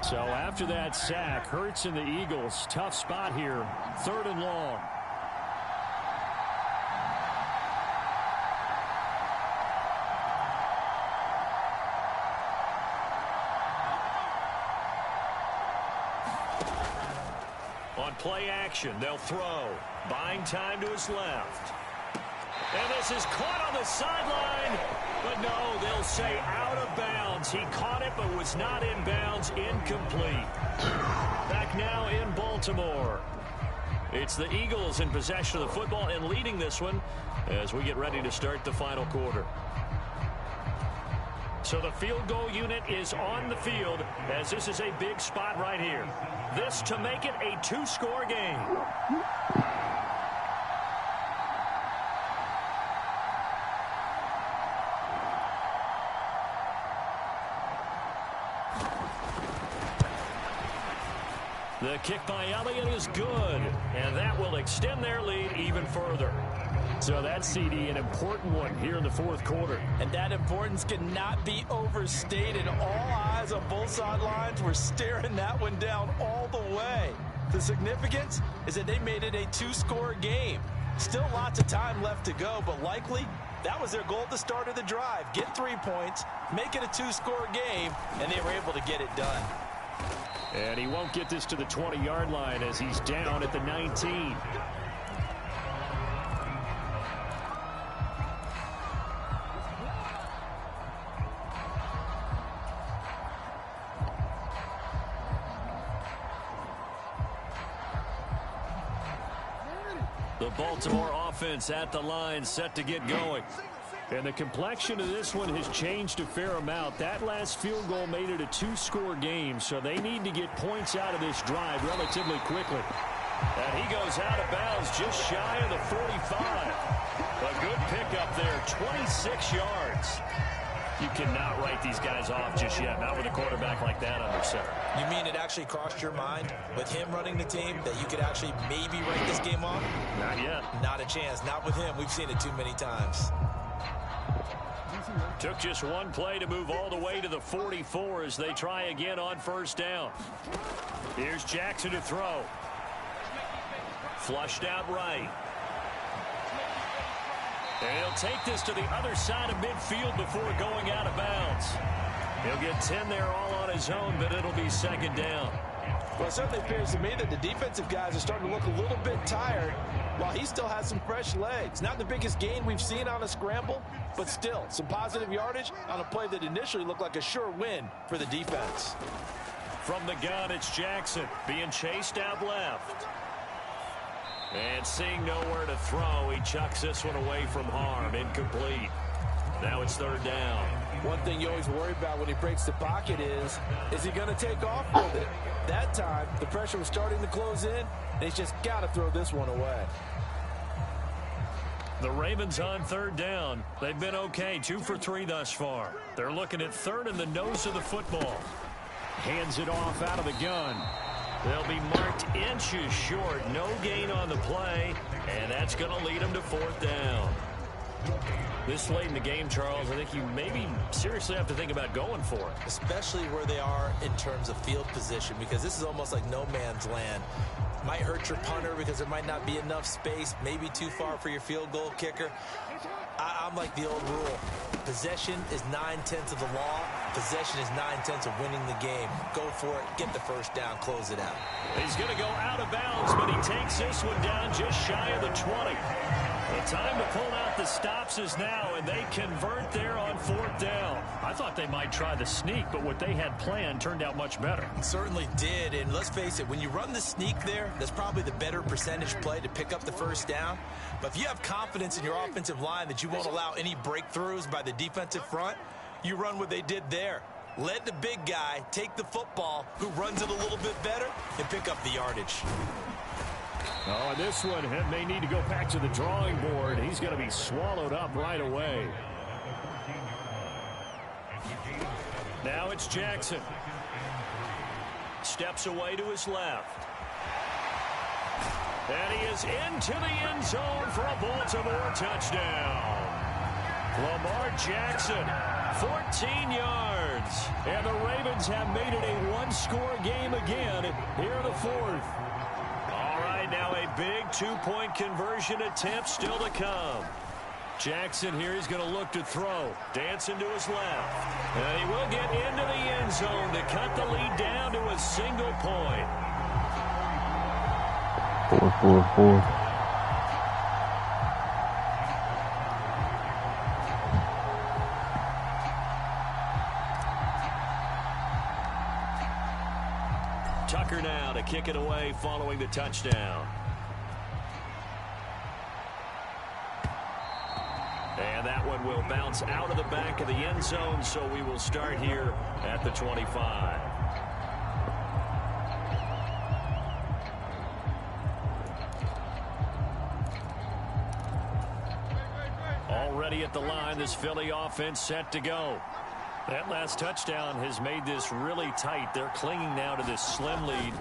So after that sack, Hurts and the Eagles, tough spot here. 3rd and long. On play action, they'll throw. Buying time to his left. And this is caught on the sideline. But no, they'll say out of bounds. He caught it but was not in bounds. Incomplete. Back now in Baltimore. It's the Eagles in possession of the football and leading this one as we get ready to start the final quarter. So the field goal unit is on the field as this is a big spot right here. This to make it a 2-score game. The kick by Elliott is good, and that will extend their lead even further. So that CD, an important one here in the 4th quarter. And that importance cannot be overstated. All eyes on both sidelines were staring that one down all the way. The significance is that they made it a 2-score game. Still lots of time left to go, but likely that was their goal at the start of the drive. Get 3 points, make it a 2-score game, and they were able to get it done. And he won't get this to the 20-yard line as he's down at the 19. The Baltimore offense at the line, set to get going. And the complexion of this one has changed a fair amount. That last field goal made it a 2-score game, so they need to get points out of this drive relatively quickly. And he goes out of bounds just shy of the 45. A good pickup there, 26 yards. You cannot write these guys off just yet, not with a quarterback like that under center. You mean it actually crossed your mind with him running the team that you could actually maybe write this game off? Not yet. Not a chance. Not with him. We've seen it too many times. Took just one play to move all the way to the 44 as they try again on 1st down. Here's Jackson to throw. Flushed out right. And he'll take this to the other side of midfield before going out of bounds. He'll get 10 there all on his own, but it'll be 2nd down. Well, it certainly appears to me that the defensive guys are starting to look a little bit tired while he still has some fresh legs. Not the biggest gain we've seen on a scramble, but still some positive yardage on a play that initially looked like a sure win for the defense. From the gun, it's Jackson being chased out left. And seeing nowhere to throw, he chucks this one away from harm. Incomplete. Now it's 3rd down. One thing you always worry about when he breaks the pocket is he going to take off with it? That time, the pressure was starting to close in, and he's just got to throw this one away. The Ravens on 3rd down. They've been okay, 2 for 3 thus far. They're looking at 3rd in the nose of the football. Hands it off out of the gun. They'll be marked inches short. No gain on the play, and that's going to lead them to 4th down. This late in the game, Charles, I think you maybe seriously have to think about going for it. Especially where they are in terms of field position, because this is almost like no man's land. Might hurt your punter because there might not be enough space, maybe too far for your field goal kicker. I'm like the old rule. Possession is 9/10 of the law. Possession is 9/10 of winning the game. Go for it. Get the first down. Close it out. He's going to go out of bounds, but he takes this one down just shy of the 20. The time to pull out the stops is now, and they convert there on 4th down. I thought they might try the sneak, but what they had planned turned out much better. It certainly did, and let's face it, when you run the sneak there, that's probably the better percentage play to pick up the first down. But if you have confidence in your offensive line that you won't allow any breakthroughs by the defensive front, you run what they did there. Let the big guy take the football, who runs it a little bit better, and pick up the yardage. Oh, and this one may need to go back to the drawing board. He's going to be swallowed up right away. Now it's Jackson. Steps away to his left. And he is into the end zone for a Baltimore touchdown. Lamar Jackson, 14 yards. And the Ravens have made it a one-score game again here in the 4th. All right, now a big two-point conversion attempt still to come. Jackson here is going to look to throw. Dancing to his left. And he will get into the end zone to cut the lead down to a single point. 4-4-4. Tucker now to kick it away following the touchdown. And that one will bounce out of the back of the end zone, so we will start here at the 25. Already at the line, this Philly offense set to go. That last touchdown has made this really tight. They're clinging now to this slim lead.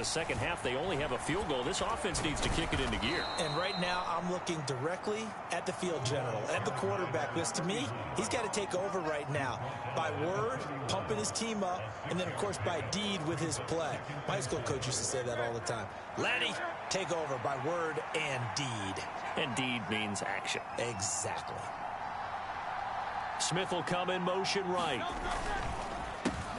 Second half, they only have a field goal. This offense needs to kick it into gear. And right now, I'm looking directly at the field general, at the quarterback. Because to me, he's got to take over right now. By word, pumping his team up, and then, of course, by deed with his play. My high school coach used to say that all the time. Laddie, take over by word and deed. And deed means action. Exactly. Smith will come in motion right.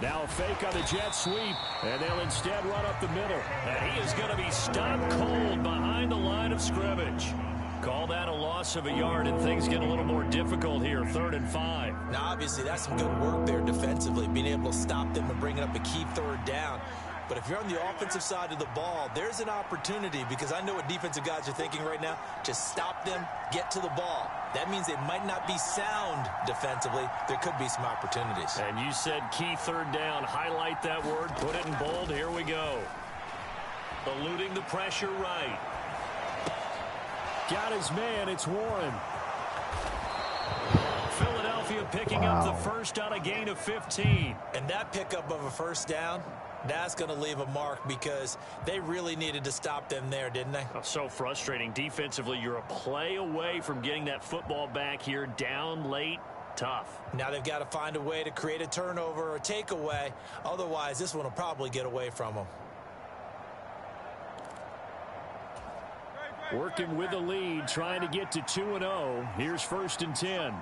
Now a fake on the jet sweep, and they'll instead run up the middle. And he is going to be stopped cold behind the line of scrimmage. Call that a loss of a yard, and things get a little more difficult here, 3rd and 5. Now, obviously, that's some good work there defensively, being able to stop them and bringing up a key 3rd down. But if you're on the offensive side of the ball, there's an opportunity, because I know what defensive guys are thinking right now. Just stop them, get to the ball. That means they might not be sound defensively. There could be some opportunities. And you said key 3rd down. Highlight that word. Put it in bold. Here we go. Eluding the pressure right. Got his man. It's Warren. Philadelphia picking up the first on a gain of 15. And that pickup of a first down, that's going to leave a mark, because they really needed to stop them there, didn't they? Oh, so frustrating. Defensively, you're a play away from getting that football back here. Down late, tough. Now they've got to find a way to create a turnover or a takeaway. Otherwise, this one will probably get away from them. Working with the lead, trying to get to 2-0. Here's 1st and 10.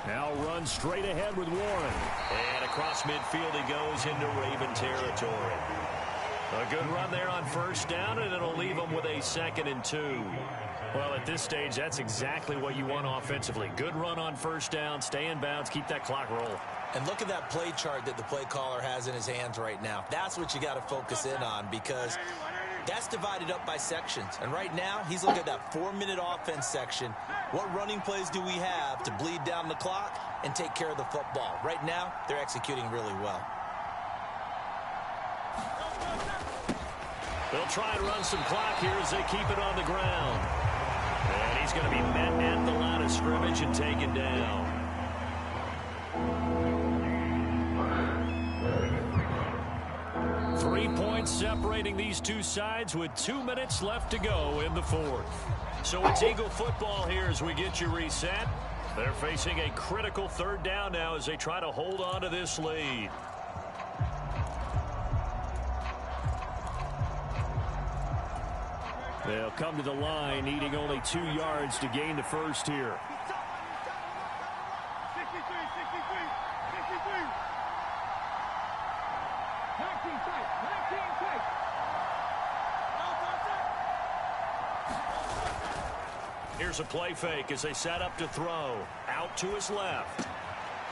Now run straight ahead with Warren. And across midfield he goes into Raven territory. A good run there on 1st down, and it'll leave them with a 2nd and 2. Well, at this stage, that's exactly what you want offensively. Good run on 1st down, stay in bounds, keep that clock rolling. And look at that play chart that the play caller has in his hands right now. That's what you got to focus in on, because that's divided up by sections. And right now, he's looking at that 4-minute offense section. What running plays do we have to bleed down the clock and take care of the football? Right now, they're executing really well. They'll try and run some clock here as they keep it on the ground. And he's going to be met at the line of scrimmage and taken down. 3 points separating these two sides with 2 minutes left to go in the fourth. So it's Eagle football here as we get you reset. They're facing a critical third down now as they try to hold on to this lead. They'll come to the line, needing only 2 yards to gain the first here. Here's a play fake as they set up to throw. Out to his left.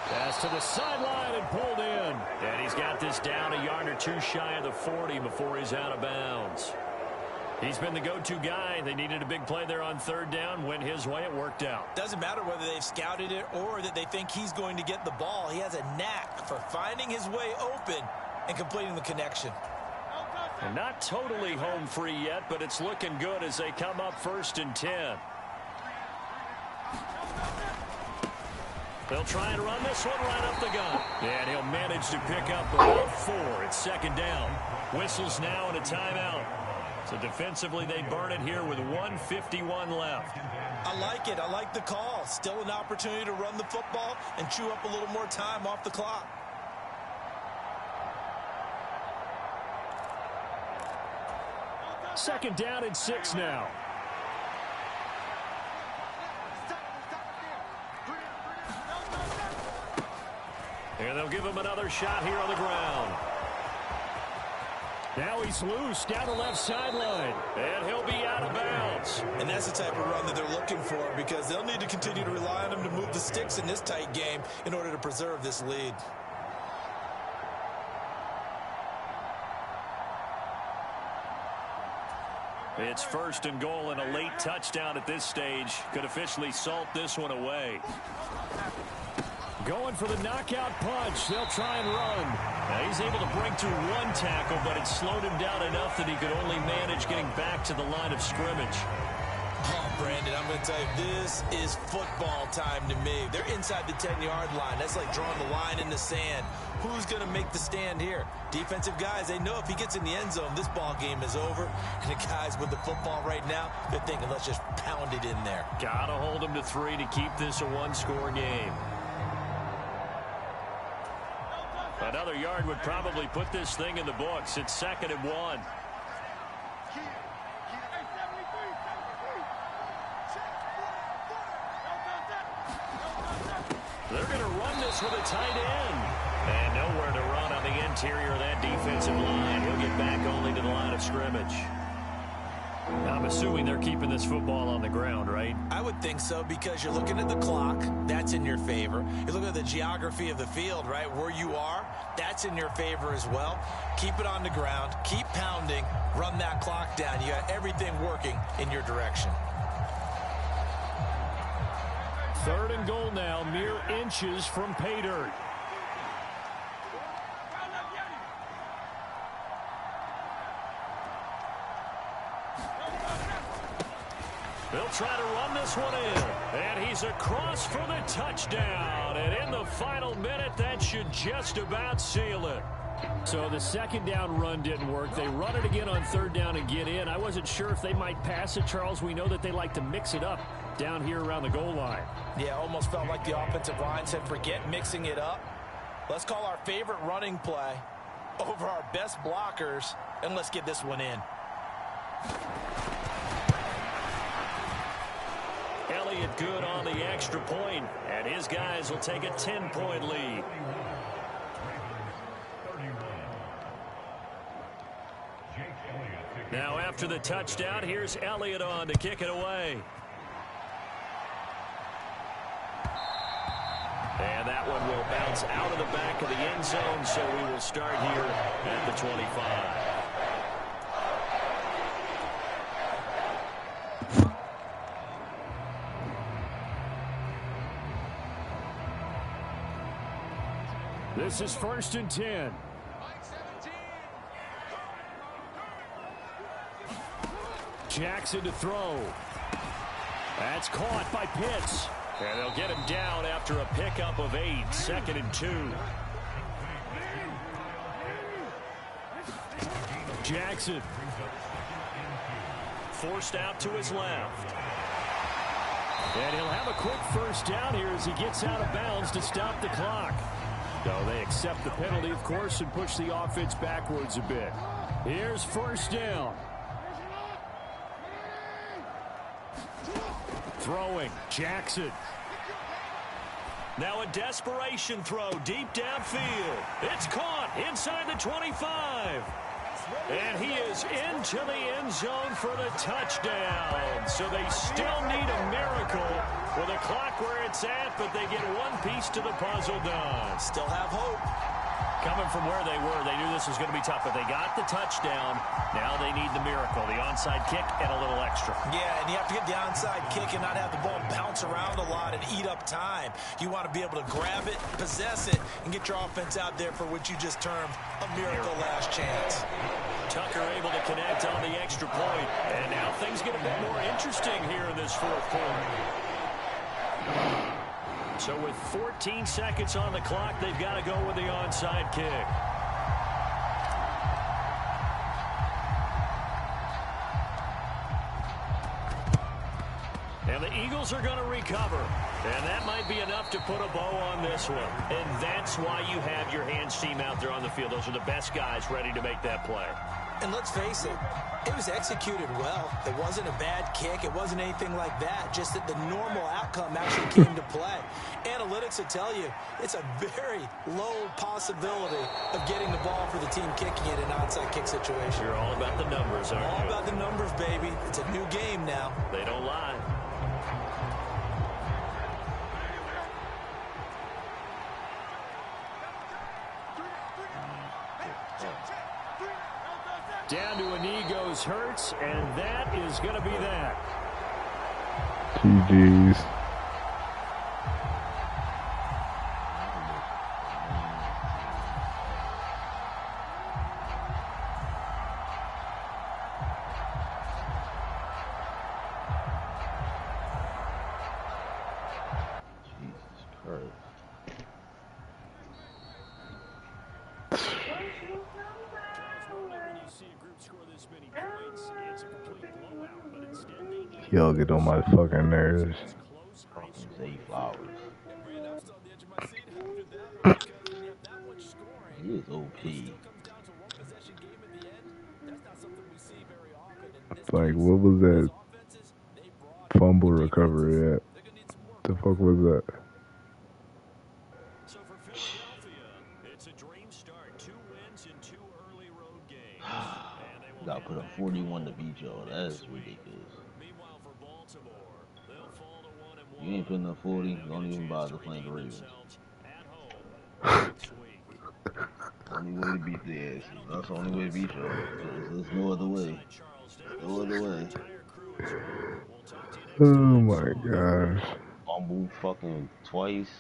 Pass to the sideline and pulled in. And he's got this down a yard or two shy of the 40 before he's out of bounds. He's been the go-to guy. They needed a big play there on third down. Went his way. It worked out. Doesn't matter whether they've scouted it or that they think he's going to get the ball. He has a knack for finding his way open and completing the connection. And not totally home free yet, but it's looking good as they come up 1st and 10. They'll try and run this one right up the gut. And he'll manage to pick up about 4. It's 2nd down. Whistles now and a timeout. So defensively, they burn it here with 1:51 left. I like it. I like the call. Still an opportunity to run the football and chew up a little more time off the clock. Second down and 6 now. And they'll give him another shot here on the ground. Now he's loose down the left sideline. And he'll be out of bounds. And that's the type of run that they're looking for because they'll need to continue to rely on him to move the sticks in this tight game in order to preserve this lead. It's 1st and goal and a late touchdown at this stage. Could officially salt this one away. Going for the knockout punch. They'll try and run. Now he's able to break through 1 tackle, but it slowed him down enough that he could only manage getting back to the line of scrimmage. Oh, Brandon, I'm going to tell you, this is football time to me. They're inside the 10-yard line. That's like drawing the line in the sand. Who's going to make the stand here? Defensive guys, they know if he gets in the end zone, this ball game is over. And the guys with the football right now, they're thinking, let's just pound it in there. Got to hold him to 3 to keep this a 1-score game. Another yard would probably put this thing in the books. It's 2nd and 1. They're going to run this with a tight end. And nowhere to run on the interior of that defensive line. He'll get back only to the line of scrimmage. I'm assuming they're keeping this football on the ground, right? I would think so because you're looking at the clock. That's in your favor. You're looking at the geography of the field, right? Where you are, that's in your favor as well. Keep it on the ground. Keep pounding. Run that clock down. You got everything working in your direction. 3rd and goal now, mere inches from pay dirt. They'll try to run this one in. And he's across for the touchdown. And in the final minute, that should just about seal it. So the 2nd down run didn't work. They run it again on 3rd down and get in. I wasn't sure if they might pass it, Charles. We know that they like to mix it up down here around the goal line. Yeah, almost felt like the offensive line said, forget mixing it up. Let's call our favorite running play over our best blockers, and let's get this one in. Elliott good on the extra point, and his guys will take a 10-point lead. Now after the touchdown, here's Elliott on to kick it away. And that one will bounce out of the back of the end zone, so we will start here at the 25. This is 1st and 10. Jackson to throw. That's caught by Pitts. And they'll get him down after a pickup of 8. 2nd and 2. Jackson. Forced out to his left. And he'll have a quick first down here as he gets out of bounds to stop the clock. So they accept the penalty, of course, and push the offense backwards a bit. Here's first down. Throwing, Jackson. Now a desperation throw deep downfield. It's caught inside the 25. And he is into the end zone for the touchdown. So they still need a miracle with a clock where it's at, but they get one piece to the puzzle done. Still have hope. Coming from where they were, they knew this was going to be tough, but they got the touchdown. Now they need the miracle, the onside kick and a little extra. Yeah, and you have to get the onside kick and not have the ball bounce around a lot and eat up time. You want to be able to grab it, possess it, and get your offense out there for what you just termed a miracle last chance. Tucker able to connect on the extra point, and now things get a bit more interesting here in this fourth quarter. So with 14 seconds on the clock, they've got to go with the onside kick. And the Eagles are going to recover. And that might be enough to put a bow on this one. And that's why you have your hands team out there on the field. Those are the best guys ready to make that play. And let's face it, it was executed well. It wasn't a bad kick. It wasn't anything like that. Just that the normal outcome actually came to play. Analytics will tell you it's a very low possibility of getting the ball for the team kicking it in an onside kick situation. You're all about the numbers, aren't you? All about the numbers, baby. It's a new game now. They don't lie. Down to a knee goes Hurts, and that is going to be that. GG's. Jesus Christ. Y'all get on my fucking nerves. Fucking Zay Flowers. He is OP. Like, what was that fumble recovery at? The fuck was that? So for Philadelphia, it's a dream start. 2 wins in 2 early road games. And they will Gotta put up 41 to beat y'all. That is ridiculous. Meanwhile, for Baltimore, they'll fall to 1-1. You ain't putting up 40, don't even bother playing the Ravens. Only way to beat the ass. That's the only way to beat y'all. There's no other way. No other way. Oh my gosh. Fumble fucking twice.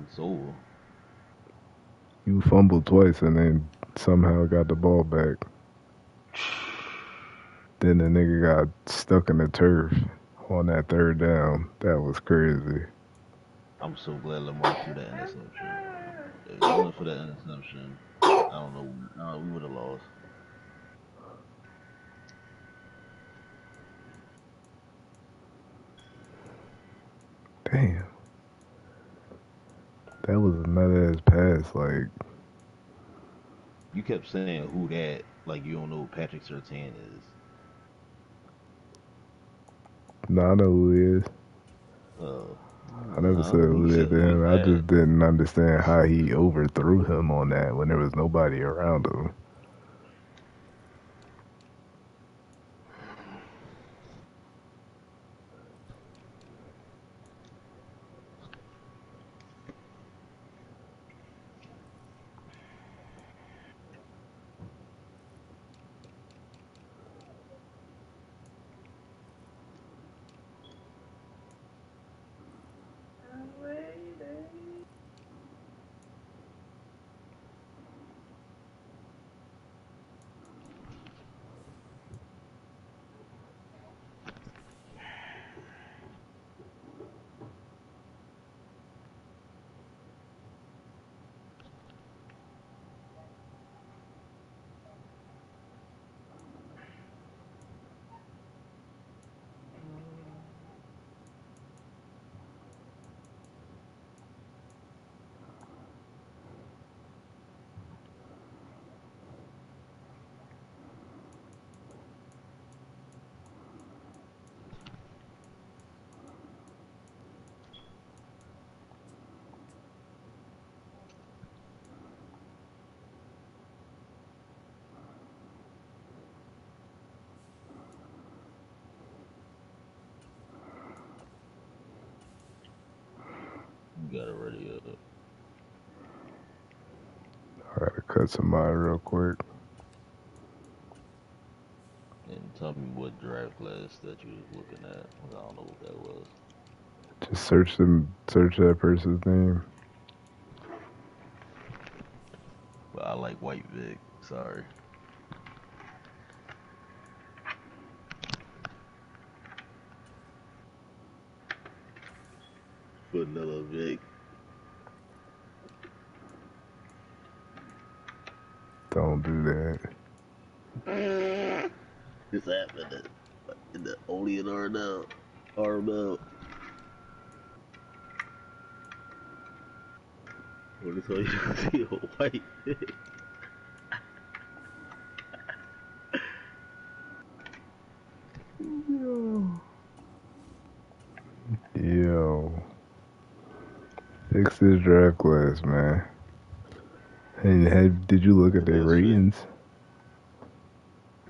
It's over. You fumbled twice and then somehow got the ball back. Then the nigga got stuck in the turf on that third down. That was crazy. I'm so glad Lamar threw that interception. If it wasn't for that interception, I don't know. We would have lost. Damn. That was a nut ass pass, like. You kept saying who that, like you don't know who Patrick Surtain is. Nah, I know who he is. I never said who that to him. I just didn't understand how he overthrew him on that when there was nobody around him. got it ready up. I gotta cut somebody real quick. And tell me what draft class that you was looking at. I don't know what that was. Just search that person's name. But I like White Vic. Sorry. Vanilla Vic. Don't do that. It's happening. Only in RML. RML. What is all you see a White Vic? Yo. Fix this draft class, man. And did you look at their ratings?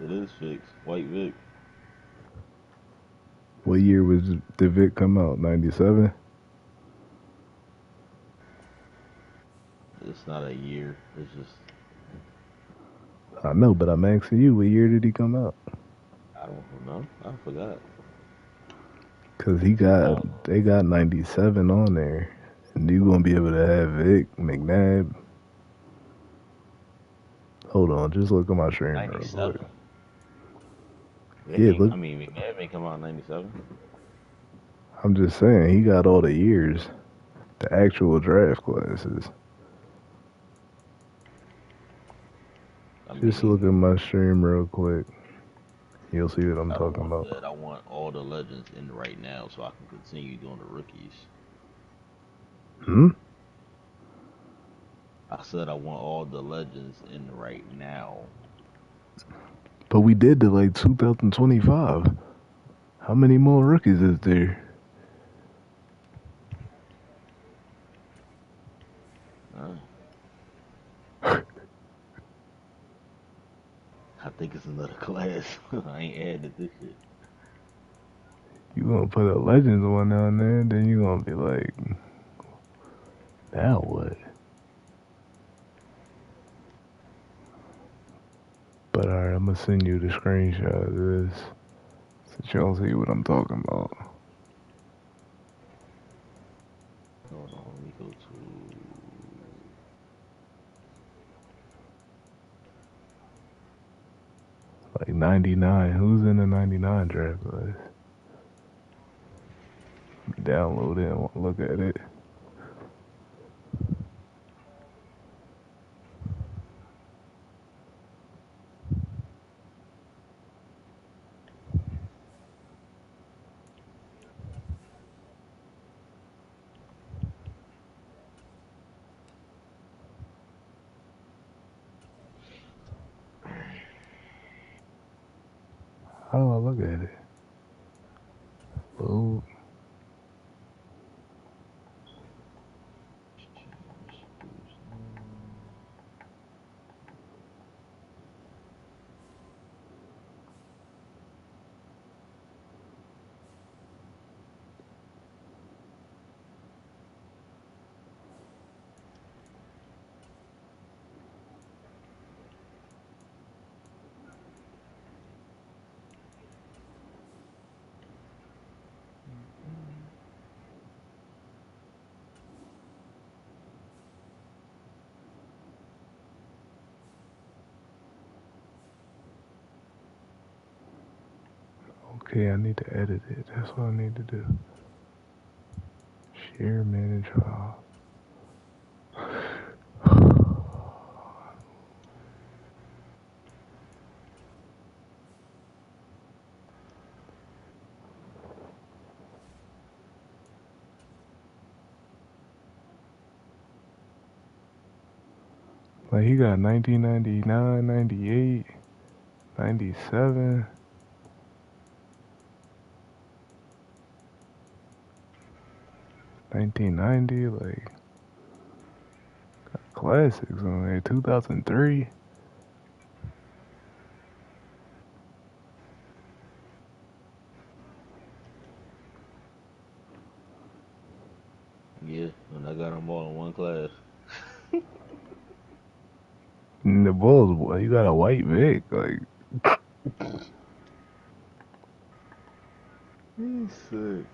It is fixed. White Vic. What year did Vic come out? 97? It's not a year. It's just. I know, but I'm asking you, what year did he come out? I don't know. I forgot. Cause they got 97 on there, and you gonna be able to have Vic, McNabb. Hold on, just look at my stream real 97. quick. Yeah, look. I mean, McNabb ain't come out in 97. I'm just saying, he got all the years, the actual draft classes. Just look at my stream real quick. You'll see what I'm talking about. I want all the legends in right now so I can continue doing the rookies. I said I want all the legends in right now. But we did to like 2025. How many more rookies is there? I think it's another class. I ain't added this shit. You gonna put a Legends one down there, then you gonna be like, now what? But alright, I'm gonna send you the screenshot of this so y'all see what I'm talking about. Hold on, let me go to... Like 99. Who's in the 99 draft class? Download it and look at it. How do I look at it? Load. Okay, I need to edit it. That's what I need to do. Share, manage file. Like he got 1999, 98, 97. $19.90, like classics on there. 2003. Yeah, and I got them all in one class. And the Bulls, boy, you got a white Vic. Like, He's sick.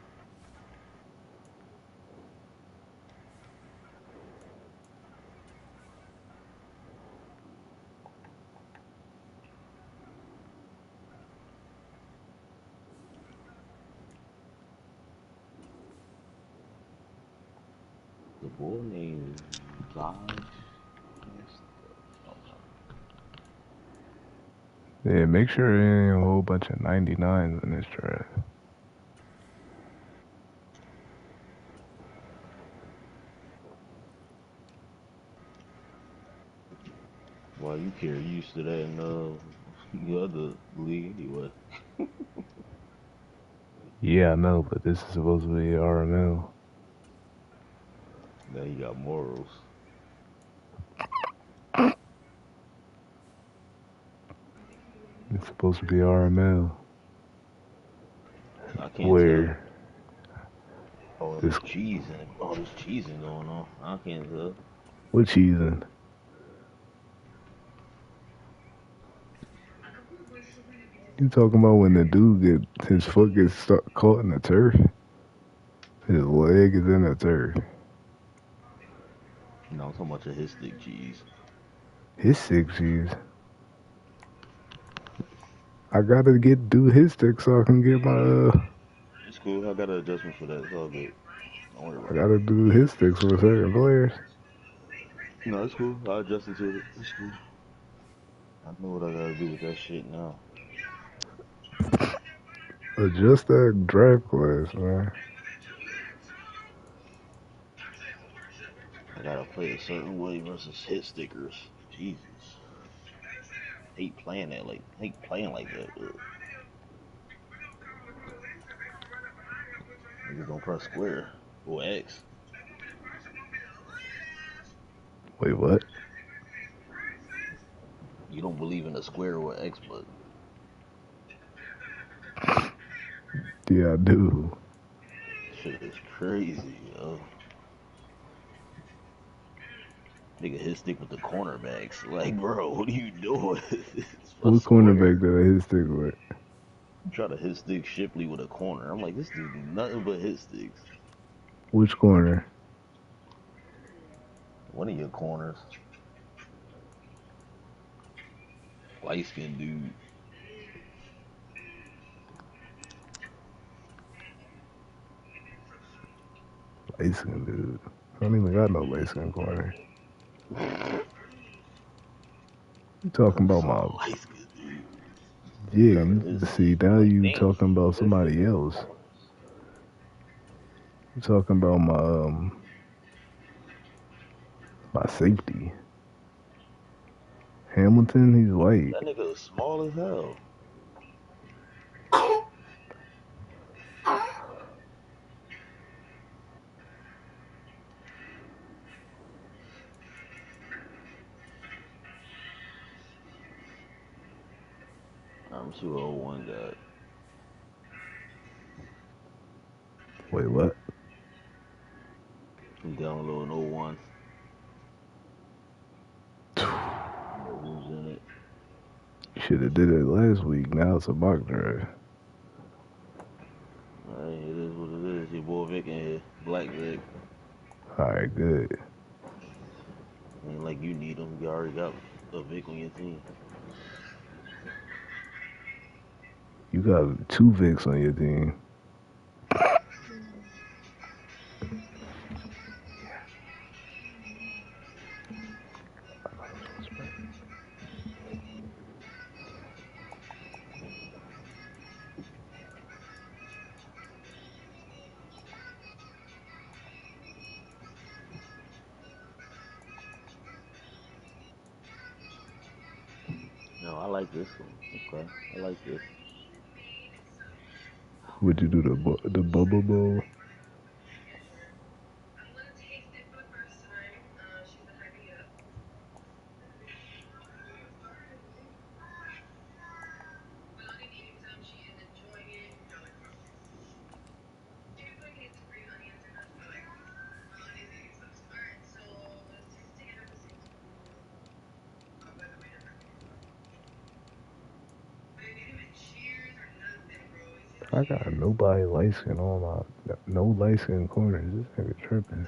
The boy named Josh. yeah, make sure there ain't a whole bunch of 99s in this draft. Well, you care used to that in the other league anyway. Yeah, I know, but this is supposed to be RML. Now you got morals. It's supposed to be RML. I can't tell. Where Oh, this, there's cheesing. Oh, there's cheesing going on. I can't tell. what cheesing? You talking about when the dude his foot gets stuck, caught in the turf? His leg is in the turf. No, I'm talking about your his stick cheese. His 6 G's. I gotta do his stick so I can get my It's cool. I got an adjustment for that. It's all good. Don't worry I about gotta do his sticks for certain players. it. No, it's cool. I adjusted to it. It's cool. I know what I gotta do with that shit now. Adjust that draft class, man. I gotta play a certain way versus hit stickers. Jesus. Hate playing that like that. Ugh. Niggas don't press square or X. Wait, what? You don't believe in a square or X button. Yeah, I do. Shit is crazy, yo. Nigga hit stick with the cornerbacks. Like, bro, what are you doing? It's a What cornerback square. did I hit stick with? Try to hit stick Shipley with a corner. I'm like, this dude do nothing but hit sticks. Which corner? One of your corners, light skinned dude. Light skin dude. I don't even got no light skin corner. You talking about my? Light skinned dude. Yeah, Trying to you hit see stick. now Like, you damn, talking about that shit somebody else. hard. You talking about my safety. Hamilton, he's white. That nigga is small as hell. I'm sure old one got. Wait, what? I'm downloading 01. Know who's in it. Should have did it last week. Now it's a mock draft. Alright, it is what it is. Your boy Vic in here. Black Vic. All right, good. Ain't like you need him. You already got a Vic on your team. You got 2 Vicks on your team. No, I like this one. Okay, I like this. Would you do the Bubble Bowl? I got nobody light skin on my no light skin corners. This nigga tripping.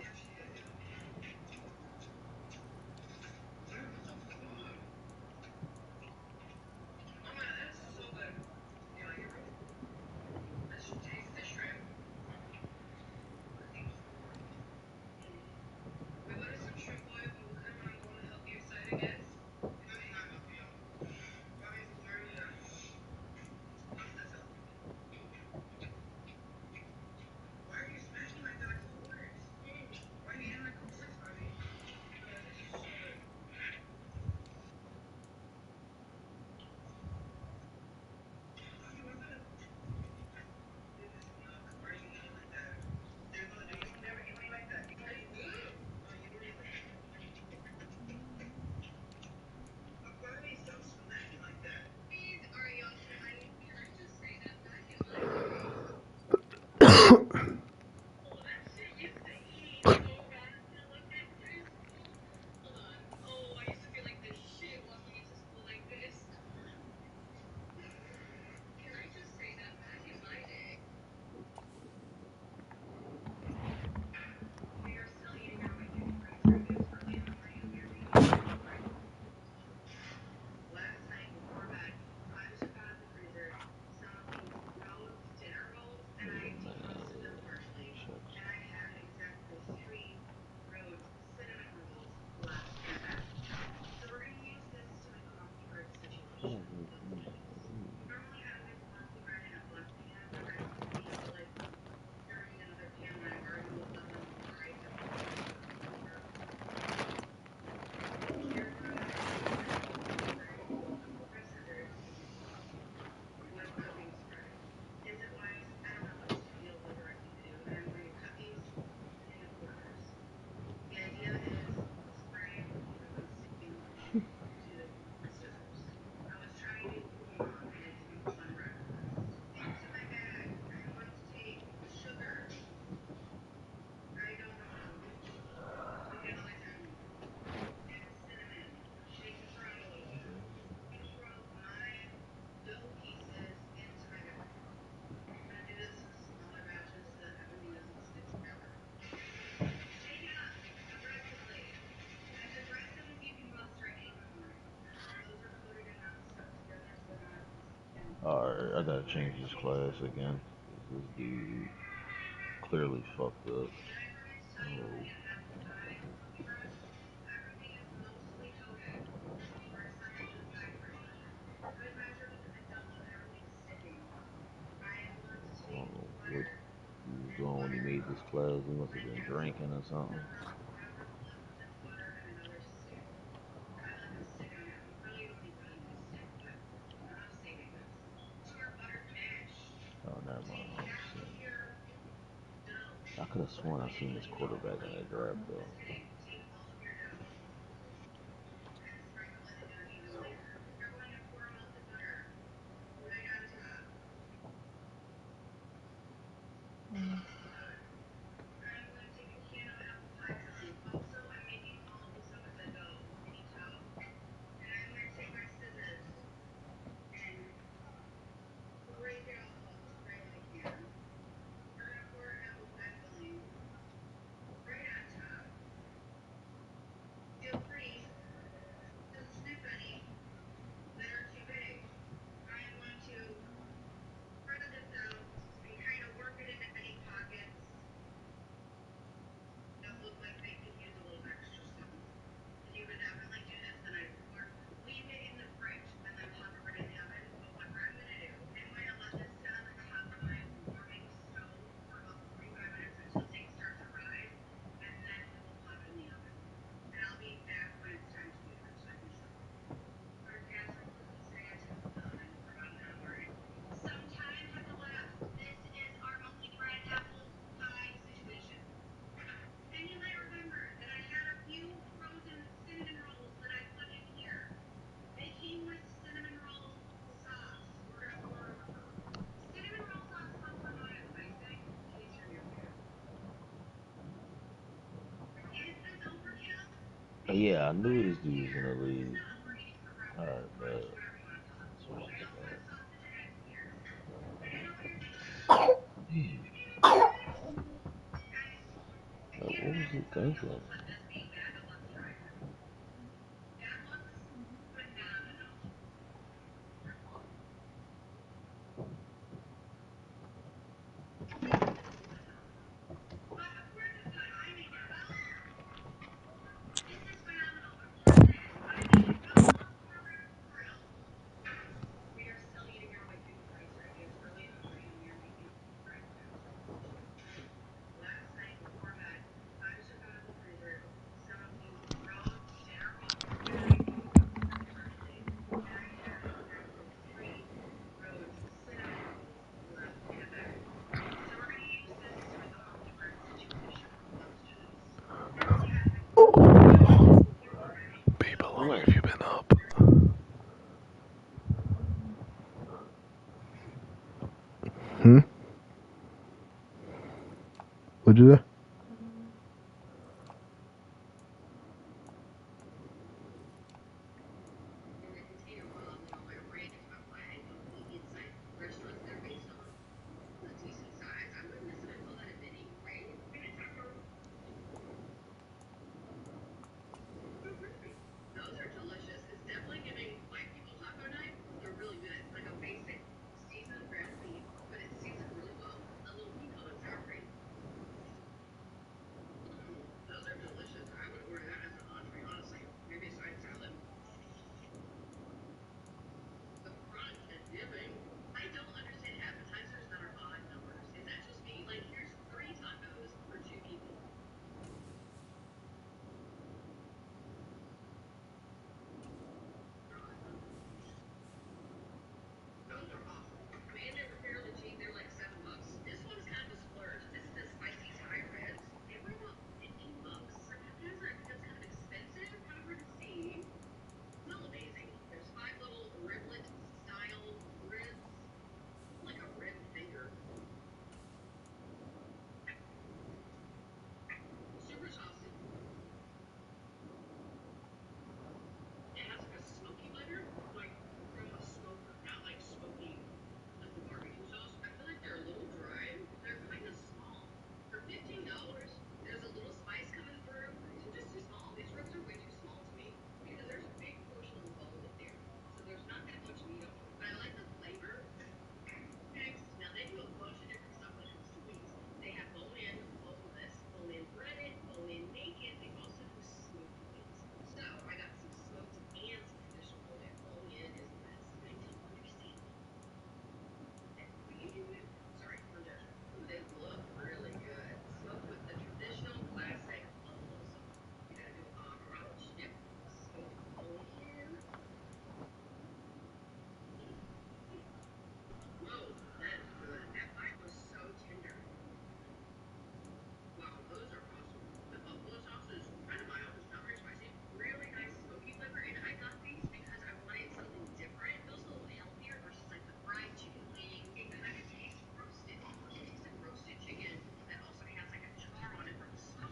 Alright, I gotta change this class again. This dude clearly fucked up. Oh. I don't know what he was doing when he made this class. He must have been drinking or something. Oh, never mind. I could have sworn I seen this quarterback in that draft though. Yeah, I knew this dude was in the league. Alright, but switch this back. think so. Babe, how long What? have you been up? Hmm? What'd you say?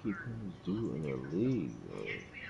Keep playing this dude in the league, bro.